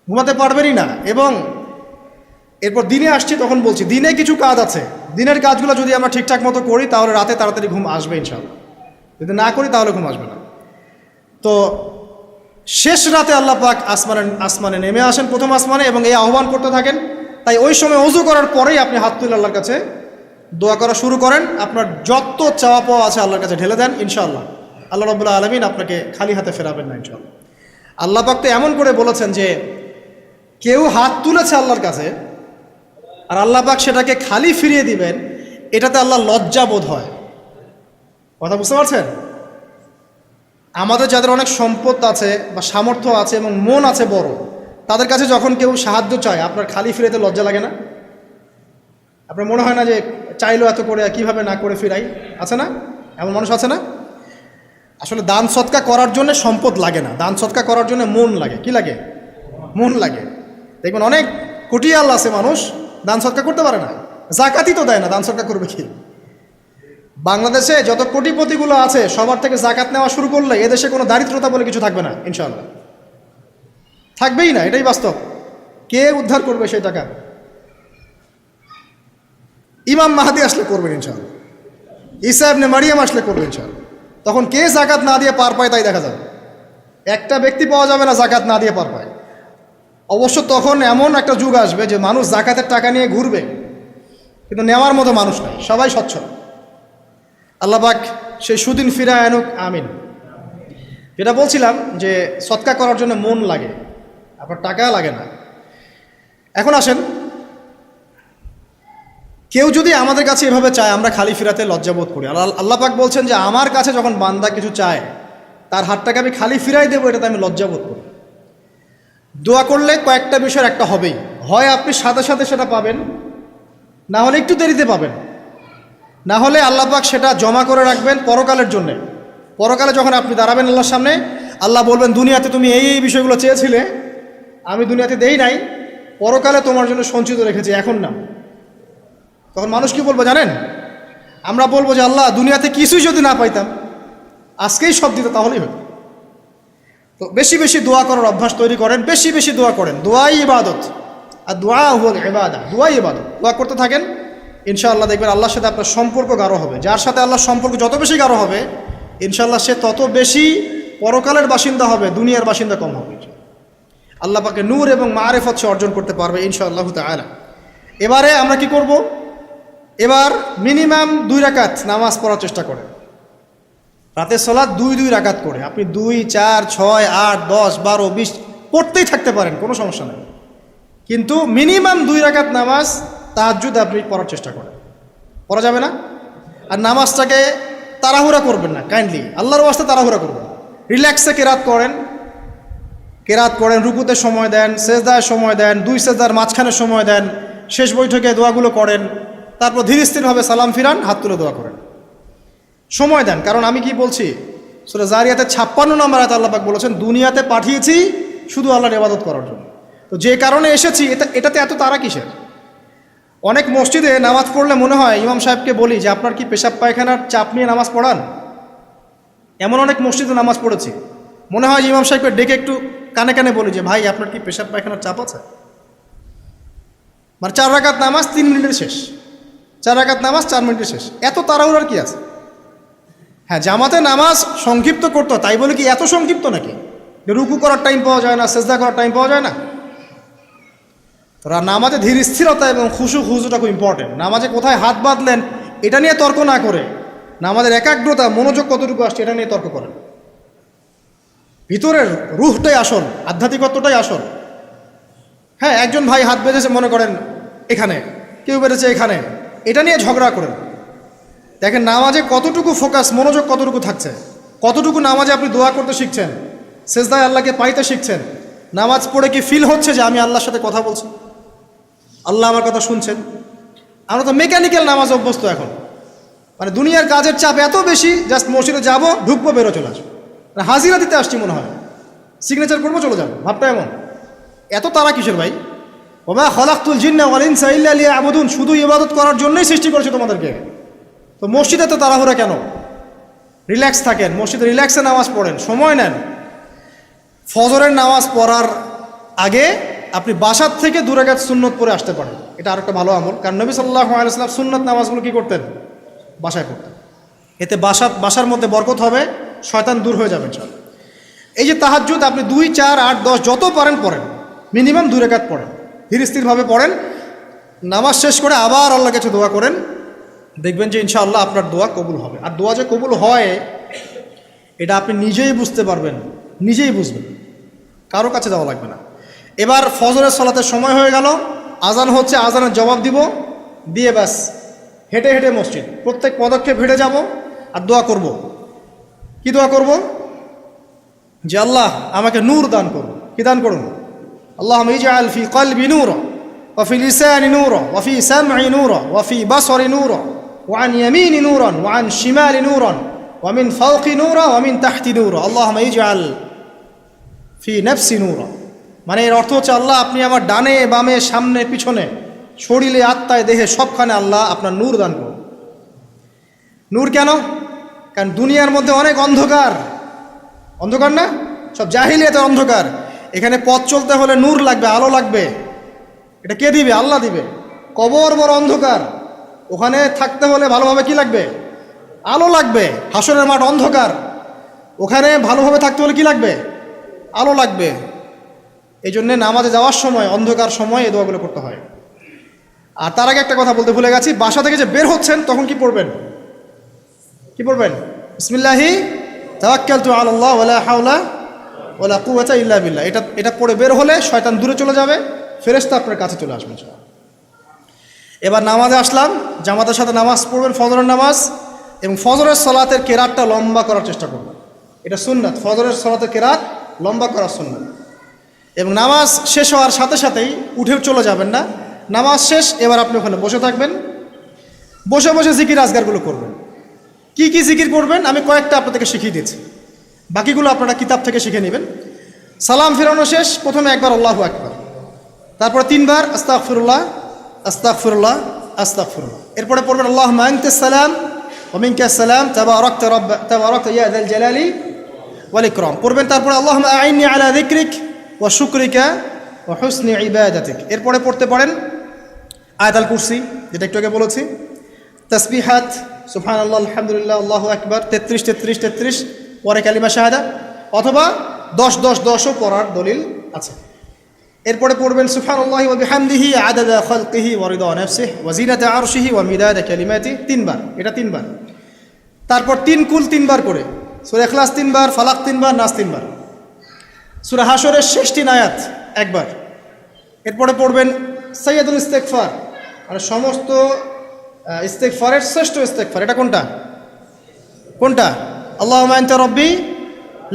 ঘুমাতে পারবেনই না। এবং এরপর দিনে আসছি, তখন বলছি দিনে কিছু কাজ আছে। দিনের কাজগুলো যদি আমরা ঠিকঠাক মতো করি তাহলে রাতে তাড়াতাড়ি ঘুম আসবে ইনশাআল্লাহ। যদি না করি তাহলে ঘুম আসবে না। তো শেষ রাতে আল্লাহ পাক আসমানে নেমে আসেন, প্রথম আসমানে, এবং এই আহ্বান করতে থাকেন। তাই ওই সময় ওযু করার পরেই আপনি হাত তুলে আল্লাহর কাছে দোয়া করা শুরু করেন। আপনার যত চাওয়া পাওয়া আছে আল্লাহর কাছে ঢেলে দেন, ইনশাআল্লাহ আল্লাহ রাব্বুল আলামিন আপনাকে খালি হাতে ফেরাবেন না ইনশাআল্লাহ। আল্লাহ পাক তো এমন করে বলেছেন যে কেউ হাত তুলেছে আল্লাহর কাছে আর আল্লাহ পাক সেটাকে খালি ফিরিয়ে দিবেন, এটাতে আল্লাহ লজ্জা বোধ হয়। কথা বুঝতে পারছেন? আমাদের যাদের অনেক সম্পদ আছে বা সামর্থ্য আছে এবং মন আছে বড়, তাদের কাছে যখন কেউ সাহায্য চায় আপনার খালি ফিরাইতে লজ্জা লাগে না? আপনার মনে হয় না যে চাইলো এত করে কিভাবে না করে ফিরাই? আছে না এমন মানুষ? আছে না? আসলে দান সৎকা করার জন্য সম্পদ লাগে না, দান সৎকা করার জন্য মন লাগে। কি লাগে? মন লাগে। দেখবেন অনেক কোটিয়াল আছে মানুষ, দান সৎকা করতে পারে না, জাকাতই তো দেয় না, দান সৎকা করবে কি? বাংলাদেশে যত কোটিপতিগুলো আছে সবার থেকে জাকাত নেওয়া শুরু করলে এদেশে কোনো দারিদ্রতা বলে কিছু থাকবে না ইনশাআল্লাহ, থাকবেই না। এটাই বাস্তব। কে উদ্ধার করবে সেই টাকা? ইমাম মাহাদি আসলে করবেন ইনশাআল্লাহ, ঈসা ইবনে মারিয়াম আসলে করবেন ইনশাআল্লাহ। তখন কে যাকাত না দিয়ে পার পায় তাই দেখা যাবে। একটা ব্যক্তি পাওয়া যাবে না যাকাত না দিয়ে পার পায়। অবশ্য তখন এমন একটা যুগ আসবে যে মানুষ যাকাতের টাকা নিয়ে ঘুরবে, কিন্তু নেওয়ার মতো মানুষ নাই, সবাই স্বচ্ছল। আল্লাহ পাক সেই সুদিন ফিরায় আনুক, আমিন। যেটা বলছিলাম যে সৎকা করার জন্য মন লাগে, আপনার টাকা লাগে না। এখন আসেন, কেউ যদি আমাদের কাছে এভাবে চায়, আমরা খালি ফিরাতে লজ্জাবোধ করি। আল্লাহ পাক বলছেন যে আমার কাছে যখন বান্দা কিছু চায়, তার হাতটাকে আমি খালি ফিরাই দেবো, এটাতে আমি লজ্জাবোধ করি। দোয়া করলে কয়েকটা বিষয়ের একটা হবেই, হয় আপনি সাথে সাথে সেটা পাবেন, না হলে একটু দেরিতে পাবেন, না হলে আল্লাহ পাক সেটা জমা করে রাখবেন পরকালের জন্যে। পরকালে যখন আপনি দাঁড়াবেন আল্লাহর সামনে, আল্লাহ বলবেন দুনিয়াতে তুমি এই এই বিষয়গুলো চেয়েছিলে, আমি দুনিয়াতে দেই নাই, পরকালে তোমার জন্য সঞ্চিত রেখেছি, এখন না। তখন মানুষ কি বলবো জানেন? আমরা বলবো যে আল্লাহ দুনিয়াতে কিছুই যদি না পাইতাম, আজকেই সব দিত, তাহলেই হতো। তো বেশি বেশি দোয়া করার অভ্যাস তৈরি করেন, বেশি বেশি দোয়া করেন। দোয়াই ইবাদত, আর দোয়া হুয়াল ইবাদা, দোয়াই ইবাদত। দোয়া করতে থাকেন, ইনশাআল্লাহ দেখবেন আল্লাহর সাথে আপনার সম্পর্ক গাঢ় হবে। যার সাথে আল্লাহর সম্পর্ক যত বেশি গাঢ় হবে, ইনশাআল্লাহ সে তত বেশি পরকালের বাসিন্দা হবে, দুনিয়ার বাসিন্দা কম হবে। আল্লাহ পাকে নূর এবং মারিফত সে অর্জন করতে পারবে ইনশাআল্লাহ তাআলা। এবারে আমরা কি করব? এবার মিনিমাম 2 রাকাত নামাজ পড়ার চেষ্টা করেন। রাতের সালাত 2 রাকাত করে আপনি 2, 4, 6, 8, 10, 12, 20 পড়তেই থাকতে পারেন, কোনো সমস্যা নেই। কিন্তু মিনিমাম 2 রাকাত নামাজ তাহাজ্জুদ আপনি পড়ার চেষ্টা করেন। পড়া যাবে না? আর নামাজটাকে তাড়াহুড়া করবেন না, কাইন্ডলি আল্লাহর ওয়াস্তে তাড়াহুড়া করবেন। রিল্যাক্সে কেরাত করেন, রুকুতে সময় দেন, সেজদায় সময় দেন, 2 সেজদার মাঝখানে সময় দেন, শেষ বৈঠকে দোয়াগুলো করেন, তারপর ধীর স্থিরভাবে সালাম ফিরান, হাত তুলে দোয়া করেন, সময় দেন। কারণ আমি কি বলছি, সূরা জারিয়াতে 56 নম্বর আয়াতে আল্লাহ পাক বলেছেন দুনিয়াতে পাঠিয়েছি শুধু আল্লাহর ইবাদত করার জন্য। তো যে কারণে এসেছি, এটাতে এত তাড়া কিসের? অনেক মসজিদে নামাজ পড়লে মনে হয় ইমাম সাহেবকে বলি যে আপনার কি পেশাব পায়খানার চাপ নিয়ে নামাজ পড়ান? এমন অনেক মসজিদে নামাজ পড়েছি, মনে হয় যে ইমাম সাহেবকে ডেকে একটু কানে কানে বলি যে ভাই আপনার কি পেশাব পায়খানার চাপ আছে? মানে 4 রাকাত নামাজ 3 মিনিটের শেষ, 4 রাকাত নামাজ 4 মিনিটের শেষ, এত তাড়াহুড়ার কি আছে? হ্যাঁ, জামাতে নামাজ সংক্ষিপ্ত করতো, তাই বলে কি এত সংক্ষিপ্ত নাকি? রুকু করার টাইম পাওয়া যায় না, সেজদা করার টাইম পাওয়া যায় না? তোরা নামাজে ধীর স্থিরতা এবং খুশুটা খুব ইম্পর্টেন্ট। নামাজে কোথায় হাত বাঁধলেন এটা নিয়ে তর্ক না করে, নামাজের একাগ্রতা, মনোযোগ কতটুকু আসছে এটা নিয়ে তর্ক করেন। ভিতরের রুহটাই আসল, আধ্যাত্মিকত্বটাই আসল। হ্যাঁ, একজন ভাই হাত বেঁধেছে মনে করেন এখানে, কেউ বেঁধেছে এখানে, এটা নিয়ে ঝগড়া করেন। দেখেন নামাজে কতটুকু ফোকাস, মনোযোগ কতটুকু থাকছে, কতটুকু নামাজে আপনি দোয়া করতে শিখছেন, সেজদায় আল্লাহকে পাইতে শিখছেন। নামাজ পড়ে কি ফিল হচ্ছে যে আমি আল্লাহর সাথে কথা বলছি, আল্লাহ আমার কথা শুনছেন? আমরা তো মেকানিক্যাল নামাজ অভ্যস্ত এখন, মানে দুনিয়ার কাজের চাপ এত বেশি, জাস্ট মসজিদে যাবো, ঢুকবো, বেরো, চলে আসবো, হাজিরা দিতে আসছি মনে হয়, সিগনেচার করবো, চলে যাবো, ভাবটা এমন। এত তারা কিসের ভাই? ওমা খালাকতুল জিন্না ওয়াল ইনসা ইল্লা লিয়াবুদুন, শুধু ইবাদত করার জন্যই সৃষ্টি করেছে তোমাদেরকে। তো মসজিদে তো তাড়াহুড়া কেন? রিল্যাক্স থাকেন, মসজিদে রিল্যাক্সে নামাজ পড়েন, সময় নেন। ফজরের নামাজ পড়ার আগে আপনি বাসার থেকে 2 রাকাত সুন্নত পড়ে আসতে পারেন, এটা আরেকটা ভালো আমল। কারণ নবী সাল্লাল্লাহু আলাইহি ওয়াসাল্লাম সুন্নত নামাজগুলো কি করতেন? বাসায় পড়তেন। এতে বাসার মধ্যে বরকত হবে, শয়তান দূর হয়ে যাবে ইনশাআল্লাহ। এই যে তাহাজ্জুদ আপনি 2, 4, 8, 10 যত পারেন পড়েন, মিনিমাম 2 রাকাত পড়েন, ধীর স্থিরভাবে পড়েন। নামাজ শেষ করে আবার আল্লাহর কাছে দোয়া করেন, দেখবেন যে ইনশাআল্লাহ আপনার দোয়া কবুল হবে। আর দোয়া যে কবুল হয় এটা আপনি নিজেই বুঝতে পারবেন, নিজেই বুঝবেন, কারো কাছে যাওয়া লাগবে না। এবার ফজরের সালাতের সময় হয়ে গেল, আজান হচ্ছে, আজানের জবাব দিব, দিয়ে ব্যাস হেঁটে হেঁটে মসজিদ, প্রত্যেক পদক্ষেপ হেঁটে যাব আর দোয়া করব। কি দোয়া করব? যে আল্লাহ আমাকে নূর দান করুন। কি দান করুন? আল্লাহুম্মা ইজআল ফি কলবি নূরা ওয়া ফি লিসানি নূরা ওয়া ফি সামঈ নূরা ওয়া ফি বাসরি নূরা ওয়া আন ইয়ামিনি নূরান ওয়া আন শিমালি নূরান ওয়া মিন ফাওকি নূরা ওয়া মিন তাহতি নূরা আল্লাহুম্মা ইজআল ফি নাফসি নূরা। মানে এর অর্থ হচ্ছে আল্লাহ আপনি আমার ডানে বামে সামনে পিছনে শরীরে আত্মায় দেহে সবখানে আল্লাহ আপনার নূর দান করুন। নূর কেন? কারণ দুনিয়ার মধ্যে অনেক অন্ধকার, অন্ধকার না? সব জাহিলিয়াতের অন্ধকার। এখানে পথ চলতে হলে নূর লাগবে, আলো লাগবে। এটা কে দিবে? আল্লাহ দিবে। কবর বড় অন্ধকার, ওখানে থাকতে হলে ভালোভাবে কি লাগবে? আলো লাগবে। হাসরের মাঠ অন্ধকার, ওখানে ভালোভাবে থাকতে হলে কি লাগবে? আলো লাগবে। এই জন্যে নামাজে যাওয়ার সময় অন্ধকার সময় এই দোয়াগুলো করতে হয়। আর তার আগে একটা কথা বলতে ভুলে গেছি, বাসা থেকে যে বের হচ্ছেন তখন কি পড়বেন? কি পড়বেন? বিসমিল্লাহি তাওয়াক্কালতু আলাল্লাহ ওয়ালা হাওলা ওয়ালা কুওয়াতা ইল্লা বিল্লাহ। এটা পড়ে বের হলে শয়তান দূরে চলে যাবে, ফেরেশতা আপনার কাছে চলে আসবে। এবার নামাজে আসলাম, জামাতের সাথে নামাজ পড়বেন, ফজরের নামাজ, এবং ফজরের সালাতের কেরাতটা লম্বা করার চেষ্টা করবেন। এটা সুন্নাত, ফজরের সালাতের কেরাত লম্বা করা সুন্নাত। এবং নামাজ শেষ হওয়ার সাথে সাথেই উঠে চলে যাবেন না, নামাজ শেষ এবার আপনি ওখানে বসে থাকবেন, বসে বসে জিকির আজগারগুলো করবেন। কি কি জিকির করবেন আমি কয়েকটা আপনাদেরকে শিখিয়ে দিচ্ছি, বাকিগুলো আপনারা কিতাব থেকে শিখে নেবেন। সালাম ফিরানো শেষ, প্রথমে একবার আল্লাহু আকবার, তারপর 3 বার আস্তাগফিরুল্লাহ আস্তাগফিরুল্লাহ আস্তাগফিরুল্লাহ। এরপরে পড়বেন আল্লাহুম্মা আনতাস সালাম ওয়া মিনকাস সালাম তাবারাকতা ইয়া যাল জালালি ওয়াল ইকরাম পড়বেন। তারপরে আল্লাহুম্মা আইন্নি আলা যিকরিক ওয়া শুকরিকা ওয়া হুসনি ইবাদাতিক। এরপরে পড়তে পারেন আয়াতুল কুরসি, যেটা একটু আগে বলেছি, তাসবিহাত সুবহানাল্লাহ আলহামদুলিল্লাহ আল্লাহু আকবার 33 33 33, পরে কালিমা শাহাদা, অথবা 10 10 10ও পড়ার দলিল আছে। এরপরে পড়বেন সুবহানাল্লাহি ওয়া বিহামদিহি আদাদা খালকিহি ওয়া রিদা নাফসিহি ওয়া জিনাতা আরশিহি ওয়া মিদাদা কালিমাতিহি 3 বার, এটা 3 বার। তারপর 3 কুল 3 বার করে, সূরা ইখলাস 3 বার, ফালাক 3 বার, নাস 3 বার, সূরা হাশরের শেষ 3 আয়াত একবার। এরপরে পড়বেন সাইয়্যিদুল ইস্তিগফার, মানে সমস্ত ইস্তিগফারের শ্রেষ্ঠ ইস্তিগফার। এটা কোনটা? কোনটা? আল্লাহুম্মা আনতা রাব্বি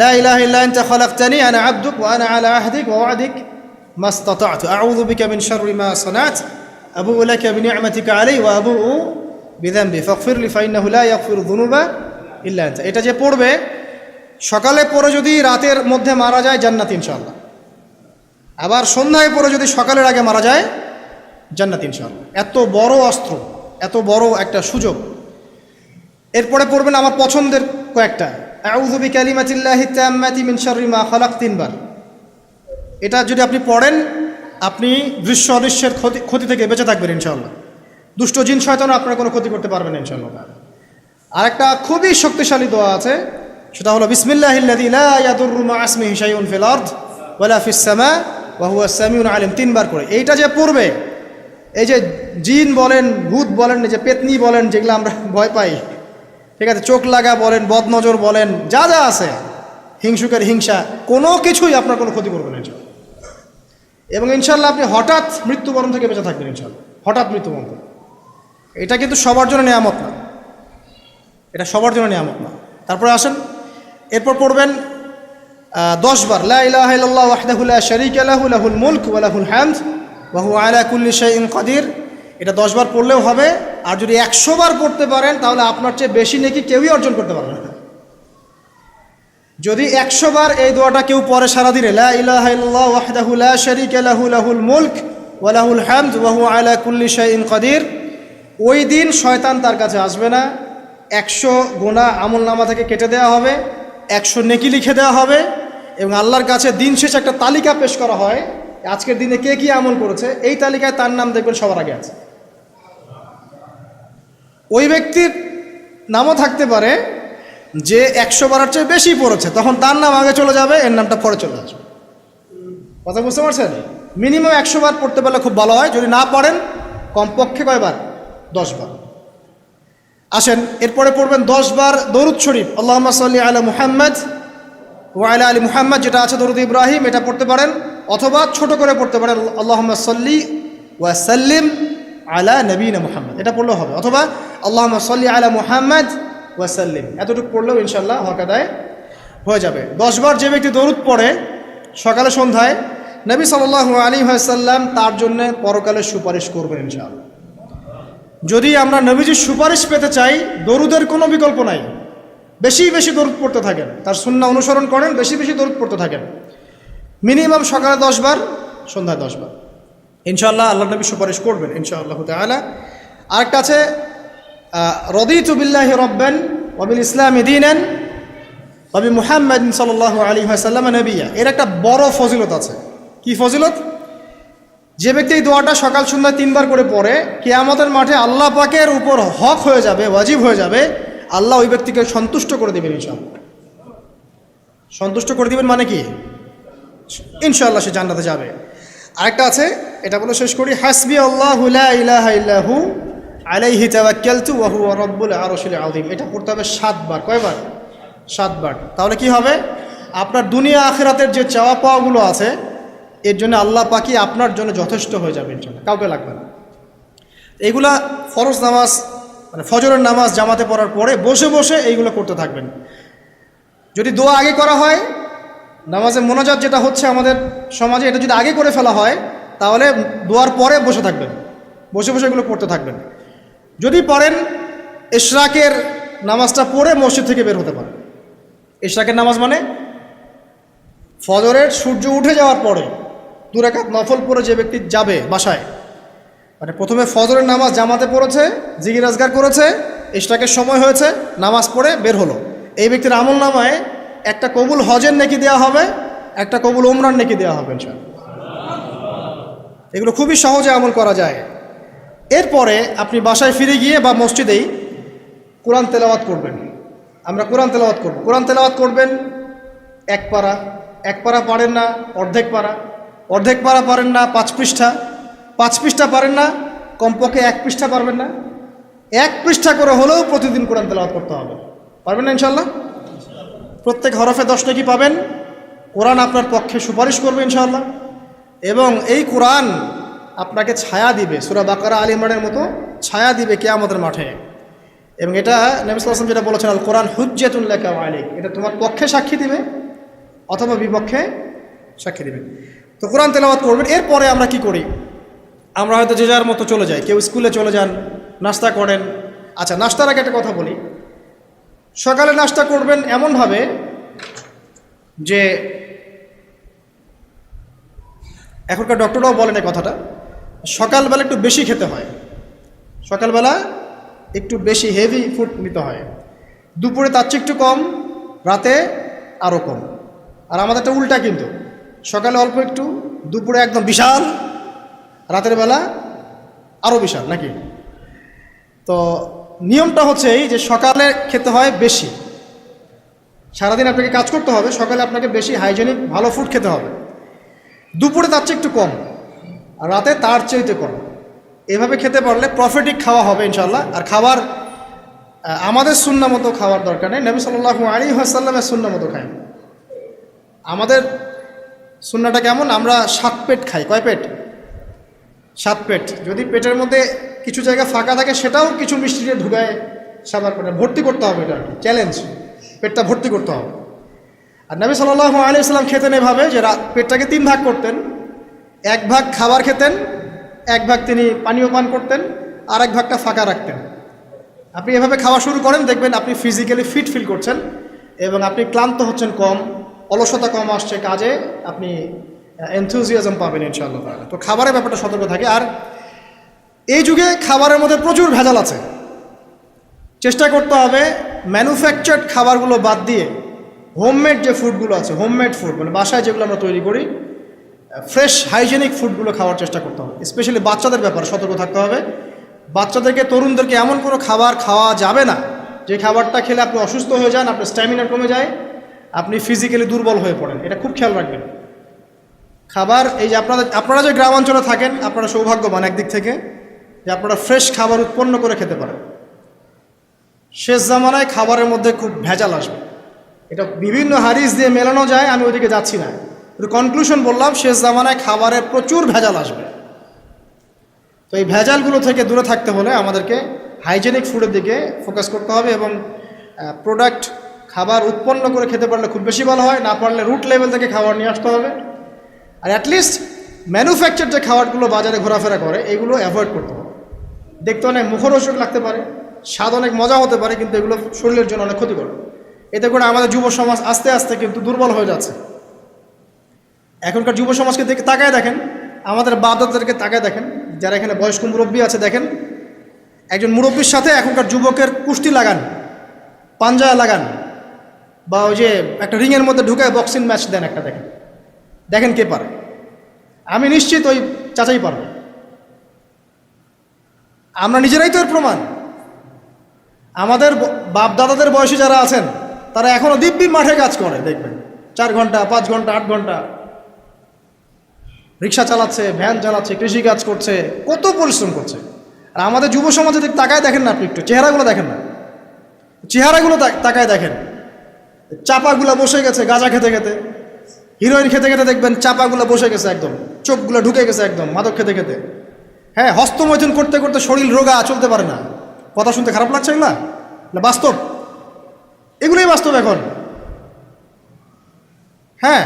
লা ইলাহা ইল্লা আনতা খালাকতানি আনা আবদুক ওয়া আনা আলা আহদিক ওয়া ওয়া'দিক মাসতাতা'তু আউযু বিকা মিন শাররি মা সানা'তু আবুউ লাকা বিনি'মাতিকা আলাইয়া ওয়া আবুউ বিযানবি ফাগফিরলি ফাইন্নাহু লা ইয়াগফিরু যুনুবা ইল্লা আনতা। এটা যে পড়বে সকালে পড়ে যদি রাতের মধ্যে মারা যায় জান্নাত ইনশাআল্লাহ, আবার সন্ধ্যায় পড়ে যদি সকালের আগে মারা যায় জান্নাত ইনশাআল্লাহ। এত বড় অস্ত্র, এত বড় একটা সুযোগ। এরপরে পড়বেন আমার পছন্দের কয়েকটা, আউযু বিকালিমাতিল্লাহি তাম্মাতি মিন শাররি মা খালাক 3 বার। এটা যদি আপনি পড়েন আপনি দৃশ্য অদৃশ্যের ক্ষতি থেকে বেঁচে থাকবেন ইনশাআল্লাহ। দুষ্ট জিন শয়তানও আপনার কোনো ক্ষতি করতে পারবে না ইনশাআল্লাহ। আর একটা খুবই শক্তিশালী দোয়া আছে, সেটা হলো বিসমিল্লাহিল্লাযী লা ইয়াদুররু মা ইসমিহি শাইউন ফিল আরদ ওয়ালা ফিস সামা ওয়া হুয়াস সামিউল আলিম, 3 বার করে। এইটা যে পড়বে, এই যে জিন বলেন, ভূত বলেন, যে পেতনি বলেন, যেগুলো আমরা ভয় পাই, ঠিক আছে, চোখ লাগা বলেন, বদনজর বলেন, যা যা আছে, হিংসুকের হিংসা, কোনো কিছুই আপনার কোনো ক্ষতি করবে না ইনশাআল্লাহ। এবং ইনশাআল্লাহ আপনি হঠাৎ মৃত্যুবরণ থেকে বেঁচে থাকবেন ইনশাআল্লাহ, হঠাৎ মৃত্যুবরণ থেকে। এটা কিন্তু সবার জন্য নিয়ামত না, এটা সবার জন্য নিয়ামত না। তারপরে আসেন, এরপর পড়বেন 10 বার লা ইলাহা ইল্লাল্লাহু ওয়াহদাহু লা শারীকা লাহু লাহুল মুলক ওয়া লাহুল হামদ ওয়া হুয়া আলা কুল্লি শাইইন কাদির। এটা 10 বার পড়লেও হবে। আর যদি 100 বার পড়তে পারেন তাহলে আপনার চেয়ে বেশি নেকি কেউই অর্জন করতে পারবে না। যদি 100 বার এই দোয়াটা কেউ পড়ে সারাদিনে, লা ইলাহা ইল্লাল্লাহু ওয়াহদাহু লা শারীকা লাহু লাহুল মুলক ওয়া লাহুল হামদ ওয়া হুয়া আলা কুল্লি শাইইন কাদির, ওই দিন শয়তান তার কাছে আসবে না। 100 গুনাহ আমলনামা থেকে কেটে দেওয়া হবে, 100 নেকি লিখে দেওয়া হবে, এবং আল্লাহর কাছে দিন শেষে একটা তালিকা পেশ করা হয়, আজকের দিনে কে কি আমল করেছে, এই তালিকায় তার নাম দেখবেন সবার আগে আছে। ওই ব্যক্তির নামও থাকতে পারে যে 100 বারের চেয়ে বেশি পড়েছে, তখন তার নাম আগে চলে যাবে, এর নামটা পরে চলে আসবে। কথা বুঝতে পারছেন? মিনিমাম 100 বার পড়তে পারলে খুব ভালো হয়, যদি না পড়েন কমপক্ষে কয়বার? 10 বার। আসেন, এরপরে পড়বেন 10 বার দরুদ শরীফ, আল্লাহুম্মা সাল্লি আলা মুহাম্মদ ওয়া আলা আলি মুহাম্মদ, যেটা আছে দরুদ ইব্রাহিম, এটা পড়তে পারেন, অথবা ছোট করে পড়তে পারেন আল্লাহুম্মা সাল্লি ওয়া সাল্লিম আলা নবীনা মুহাম্মদ, এটা পড়লেও হবে, অথবা আল্লাহুম্মা সাল্লি আলা মুহাম্মদ ওয়া সাল্লিম, এতটুকু পড়লেও ইনশাআল্লাহ হক আদায় হয়ে যাবে। 10 বার যে ব্যক্তি দরুদ পড়ে সকালে সন্ধ্যায়, নবী সাল্লাল্লাহু আলাইহি ওয়াসাল্লাম তার জন্য পরকালে সুপারিশ করবেন ইনশাআল্লাহ। যদি আমরা নবীজির সুপারিশ পেতে চাই, দরুদের কোনো বিকল্প নাই, বেশি বেশি দরুদ পড়তে থাকেন, তার সুন্নাহ অনুসরণ করেন, বেশি বেশি দরুদ পড়তে থাকেন, মিনিমাম সকালে 10 বার, সন্ধ্যায় 10 বার, ইনশাআল্লাহ আল্লাহ নবী সুপারিশ করবেন ইনশাআল্লাহ তাআলা। আরেকটা আছে রাদিতু বিল্লাহি রাব্বান ওয়া বিল ইসলামি দীনান ওয়া বি মুহাম্মাদিন সাল্লাল্লাহু আলাইহি ওয়াসাল্লাম নবিয়্যা। এর একটা বড় ফজিলত আছে। কি ফজিলত? যে ব্যক্তি এই দোয়াটা সকাল সন্ধ্যায় 3 বার করে পড়ে, কিয়ামতের মাঠে আল্লাহ পাকের উপর হক হয়ে যাবে, ওয়াজিব হয়ে যাবে, আল্লাহ ওই ব্যক্তিকে সন্তুষ্ট করে দেবেন ইনশাআল্লাহ। সন্তুষ্ট করে দিবেন মানে কি? ইনশাআল্লাহ সে জান্নাতে যাবে। আরেকটা আছে, এটা বলে শেষ করি, হাসবি আল্লাহু লা ইলাহা ইল্লাহু আলাইহি তাওয়াক্কালতু ওয়া হুয়া রাব্বুল আরশিল আযীম। এটা পড়তে হবে 7 বার। কয়বার? 7 বার। তাহলে কি হবে? আপনার দুনিয়া আখিরাতের যে চাওয়া পাওয়াগুলো আছে, এর জন্য আল্লাহ পাকই আপনার জন্য যথেষ্ট হয়ে যাবে ইনশাআল্লাহ, কাউকে লাগবে না। এইগুলা ফরজ নামাজ মানে ফজরের নামাজ জামাতে পড়ার পরে বসে বসে এইগুলো করতে থাকবেন। যদি দোয়া আগে করা হয়, নামাজে মোনাজাত যেটা হচ্ছে আমাদের সমাজে, এটা যদি আগে করে ফেলা হয়, তাহলে দোয়ার পরে বসে থাকবেন, বসে বসে এগুলো করতে থাকবেন। যদি পড়েন, ইশরাকের নামাজটা পড়ে মসজিদ থেকে বের হতে পারে। ইশরাকের নামাজ মানে ফজরের সূর্য উঠে যাওয়ার পরে 2 রাকাত নফল পড়ে যে ব্যক্তি যাবে বাসায়, মানে প্রথমে ফজরের নামাজ জামাতে পড়েছে, জিকির আজগার করেছে, ইশরাকের সময় হয়েছে, নামাজ পড়ে বের হলো, এই ব্যক্তির আমল নামায় একটা কবুল হজের নেকি দেওয়া হবে, একটা কবুল উমরার নেকি দেওয়া হবে ইনশাআল্লাহ। এগুলো খুবই সহজে আমল করা যায়। এরপরে আপনি বাসায় ফিরে গিয়ে বা মসজিদেই কোরআন তেলাওয়াত করবেন। আমরা কোরআন তেলাওয়াত করব। কোরআন তেলাওয়াত করবেন 1 পারা, 1 পারা পারেন না অর্ধেক পারা, অর্ধেক পারা পারেন না 5 পৃষ্ঠা, 5 পৃষ্ঠা পারেন না কমপক্ষে 1 পৃষ্ঠা পারবেন না, 1 পৃষ্ঠা করে হলেও প্রতিদিন কোরআন তেলাওয়াত করতে হবে। পারবেন না ইনশাআল্লাহ? প্রত্যেক হরফে 10 নেকি পাবেন। কোরআন আপনার পক্ষে সুপারিশ করবে ইনশাআল্লাহ, এবং এই কোরআন আপনাকে ছায়া দিবে, সূরা বাকারা আলে ইমরানের মতো ছায়া দিবে কিয়ামতের মাঠে। এবং এটা নবী সাল্লাল্লাহু আলাইহি ওয়াসাল্লাম যেটা বলেছেন, আল কোরআন হুজ্জাতুন লাকা ওয়া আলাইক, এটা তোমার পক্ষে সাক্ষী দিবে অথবা বিপক্ষে সাক্ষী দিবে। তো কোরআন তেলাওয়াত করবেন। এরপরে আমরা কি করি? আমরা হয়তো যে যার মতো চলে যাই, কেউ স্কুলে চলে যান, নাস্তা করেন। আচ্ছা, নাস্তার আগে একটা কথা বলি। সকালে নাস্তা করবেন এমনভাবে যে, এখনকার ডক্টররাও বলেন এই কথাটা, সকালবেলা একটু বেশি খেতে হয়, সকালবেলা একটু বেশি হেভি ফুড নিতে হয়, দুপুরে তার চেয়ে একটু কম, রাতে আরও কম। আর আমাদেরটা উল্টা, কিন্তু সকালে অল্প একটু, দুপুরে একদম বিশাল, রাতের বেলা আরও বিশাল, নাকি? তো নিয়মটা হচ্ছে এই যে, সকালে খেতে হয় বেশি, সারাদিন আপনাকে কাজ করতে হবে, সকালে আপনাকে বেশি হাইজেনিক ভালো ফুড খেতে হবে, দুপুরে তার চেয়ে একটু কম, আর রাতে তার চেয়ে কম। এভাবে খেতে পারলে প্রফিটিক খাওয়া হবে ইনশাআল্লাহ। আর খাবার আমাদের সুন্নাহ মতো খাওয়ার দরকার নেই, নবী সাল্লাল্লাহু আলাইহি ওয়াসাল্লামের সুন্নাহ মতো খাই। আমাদের সুন্নাহটা কেমন? আমরা 7 পেট খাই। কয় পেট? 7 পেট। যদি পেটের মধ্যে কিছু জায়গা ফাঁকা থাকে, সেটাও কিছু মিষ্টি দিয়ে ঢুকায় সাবার করে ভর্তি করতে হবে। এটা চ্যালেঞ্জ, পেটটা ভর্তি করতে হবে। আর নবী সাল্লাল্লাহু আলাইহি ওয়াসাল্লাম খেতেন এভাবে যে, পেটটাকে 3 ভাগ করতেন, 1 ভাগ খাবার খেতেন, 1 ভাগ তিনি পানীয় পান করতেন, আর 1 ভাগটা ফাঁকা রাখতেন। আপনি এভাবে খাওয়া শুরু করেন, দেখবেন আপনি ফিজিক্যালি ফিট ফিল করছেন এবং আপনি ক্লান্ত হচ্ছেন কম, অলসতা কম আসছে কাজে, আপনি এনথুজিয়াজম পাবেন ইনশাআল্লাহ। তো খাবারের ব্যাপারটা সতর্ক থাকে। আর এই যুগে খাবারের মধ্যে প্রচুর ভেজাল আছে। চেষ্টা করতে হবে ম্যানুফ্যাকচার্ড খাবারগুলো বাদ দিয়ে হোমমেড যে ফুডগুলো আছে, হোমমেড ফুড মানে বাসায় যেগুলো আমরা তৈরি করি, ফ্রেশ হাইজেনিক ফুডগুলো খাওয়ার চেষ্টা করতে হবে। স্পেশালি বাচ্চাদের ব্যাপারে সতর্ক থাকতে হবে। বাচ্চাদেরকে, তরুণদেরকে এমন কোনো খাবার খাওয়া যাবে না যে খাবারটা খেলে আপনি অসুস্থ হয়ে যান, আপনার স্ট্যামিনা কমে যায়, আপনি ফিজিক্যালি দুর্বল হয়ে পড়েন। এটা খুব খেয়াল রাখবেন। খাবার, এই যে আপনারা যে গ্রামাঞ্চলে থাকেন, আপনারা সৌভাগ্যবান একদিক থেকে যে আপনারা ফ্রেশ খাবার উৎপন্ন করে খেতে পারেন। শেষ জামানায় খাবারের মধ্যে খুব ভেজাল আসবে, এটা বিভিন্ন হাদিস দিয়ে মেলানো যায়, আমি ওইদিকে যাচ্ছি না, কিন্তু কনক্লুশন বললাম, শেষ জামানায় খাবারে প্রচুর ভেজাল আসবে। তো এই ভেজালগুলো থেকে দূরে থাকতে হলে আমাদেরকে হাইজেনিক ফুডের দিকে ফোকাস করতে হবে এবং প্রোডাক্ট খাবার উৎপন্ন করে খেতে পারলে খুব বেশি ভালো হয়, না পারলে রুট লেভেল থেকে খাবার নিয়ে আসতে হবে। আর অ্যাটলিস্ট ম্যানুফ্যাকচার যে খাবারগুলো বাজারে ঘোরাফেরা করে, এগুলো অ্যাভয়েড করতে হবে। দেখতে অনেক মুখরোচক লাগতে পারে, স্বাদ অনেক মজা হতে পারে, কিন্তু এগুলো শরীরের জন্য অনেক ক্ষতিকর। এতে করে আমাদের যুব সমাজ আস্তে আস্তে কিন্তু দুর্বল হয়ে যাচ্ছে। এখনকার যুব সমাজকে তাকায় দেখেন, আমাদের বাপ-দাদাদেরকে তাকায় দেখেন, যারা এখানে বয়স্ক মুরব্বী আছে, দেখেন একজন মুরব্বীর সাথে এখনকার যুবকের কুস্তি লাগান, পাঞ্জা লাগান, বা ওই যে একটা রিংয়ের মধ্যে ঢুকায় বক্সিং ম্যাচ দেন, একটা দেখেন কে পারে। আমি নিশ্চিত ওই চাচাই পারবে। আমরা নিজেরাই তো এর প্রমাণ। আমাদের বাপ দাদাদের বয়সী যারা আছেন তারা এখনো দিব্যি মাঠে কাজ করে, দেখবেন 4 ঘন্টা 5 ঘন্টা 8 ঘন্টা রিক্সা চালাচ্ছে, ভ্যান চালাচ্ছে, কৃষি কাজ করছে, কত পরিশ্রম করছে। আর আমাদের যুব সমাজে তাকায় দেখেন না, আপনি একটু চেহারাগুলো দেখেন না, চেহারাগুলো তাকায় দেখেন, চাপাগুলো বসে গেছে গাঁজা খেতে খেতে, হিরোইন খেতে খেতে দেখবেন চাপাগুলো বসে গেছে একদম, চোখগুলো ঢুকে গেছে একদম মাদক খেতে খেতে। হ্যাঁ, হস্তমৈথুন করতে করতে শরীর রোগা, চলতে পারে না। কথা শুনতে খারাপ লাগছে এগুলা? না, বাস্তব, এগুলোই বাস্তব এখন। হ্যাঁ,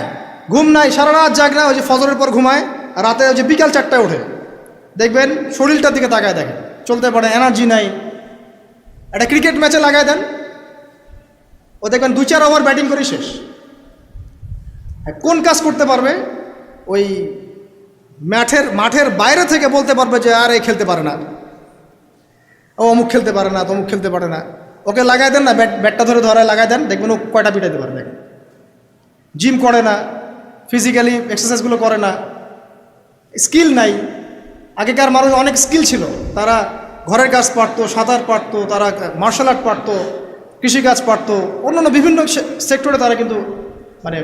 ঘুম নাই, সারা রাত জাগনা, ওই যে ফজরের পর ঘুমায়, আর রাতে ওই যে বিকাল 4টায় ওঠে, দেখবেন শরীরটার দিকে তাকায় দেখেন, চলতে পারে, এনার্জি নাই। একটা ক্রিকেট ম্যাচে লাগায় দেন, ও দেখবেন 2-4 ওভার ব্যাটিং করে শেষ। কোন কাজ করতে পারবে? ওই মাঠের বাইরে থেকে বলতে পারবে যে আর এই খেলতে পারে না, ও অমুক খেলতে পারে না, তমুক খেলতে পারে না। ওকে লাগাই দেন না, ব্যাটটা ধরে ধরায় লাগাই দেন, দেখবেন ও কয়টা পিটাইতে পারে। দেখেন, জিম করে না, ফিজিক্যালি এক্সারসাইজগুলো করে না, স্কিল নাই। আগেকার মানুষ অনেক স্কিল ছিল, তারা ঘরের কাজ পারতো, সাঁতার পারতো, তারা মার্শাল আর্ট পারতো, কৃষিকাজ পারতো, অন্যান্য বিভিন্ন সেক্টরে তারা কিন্তু মানে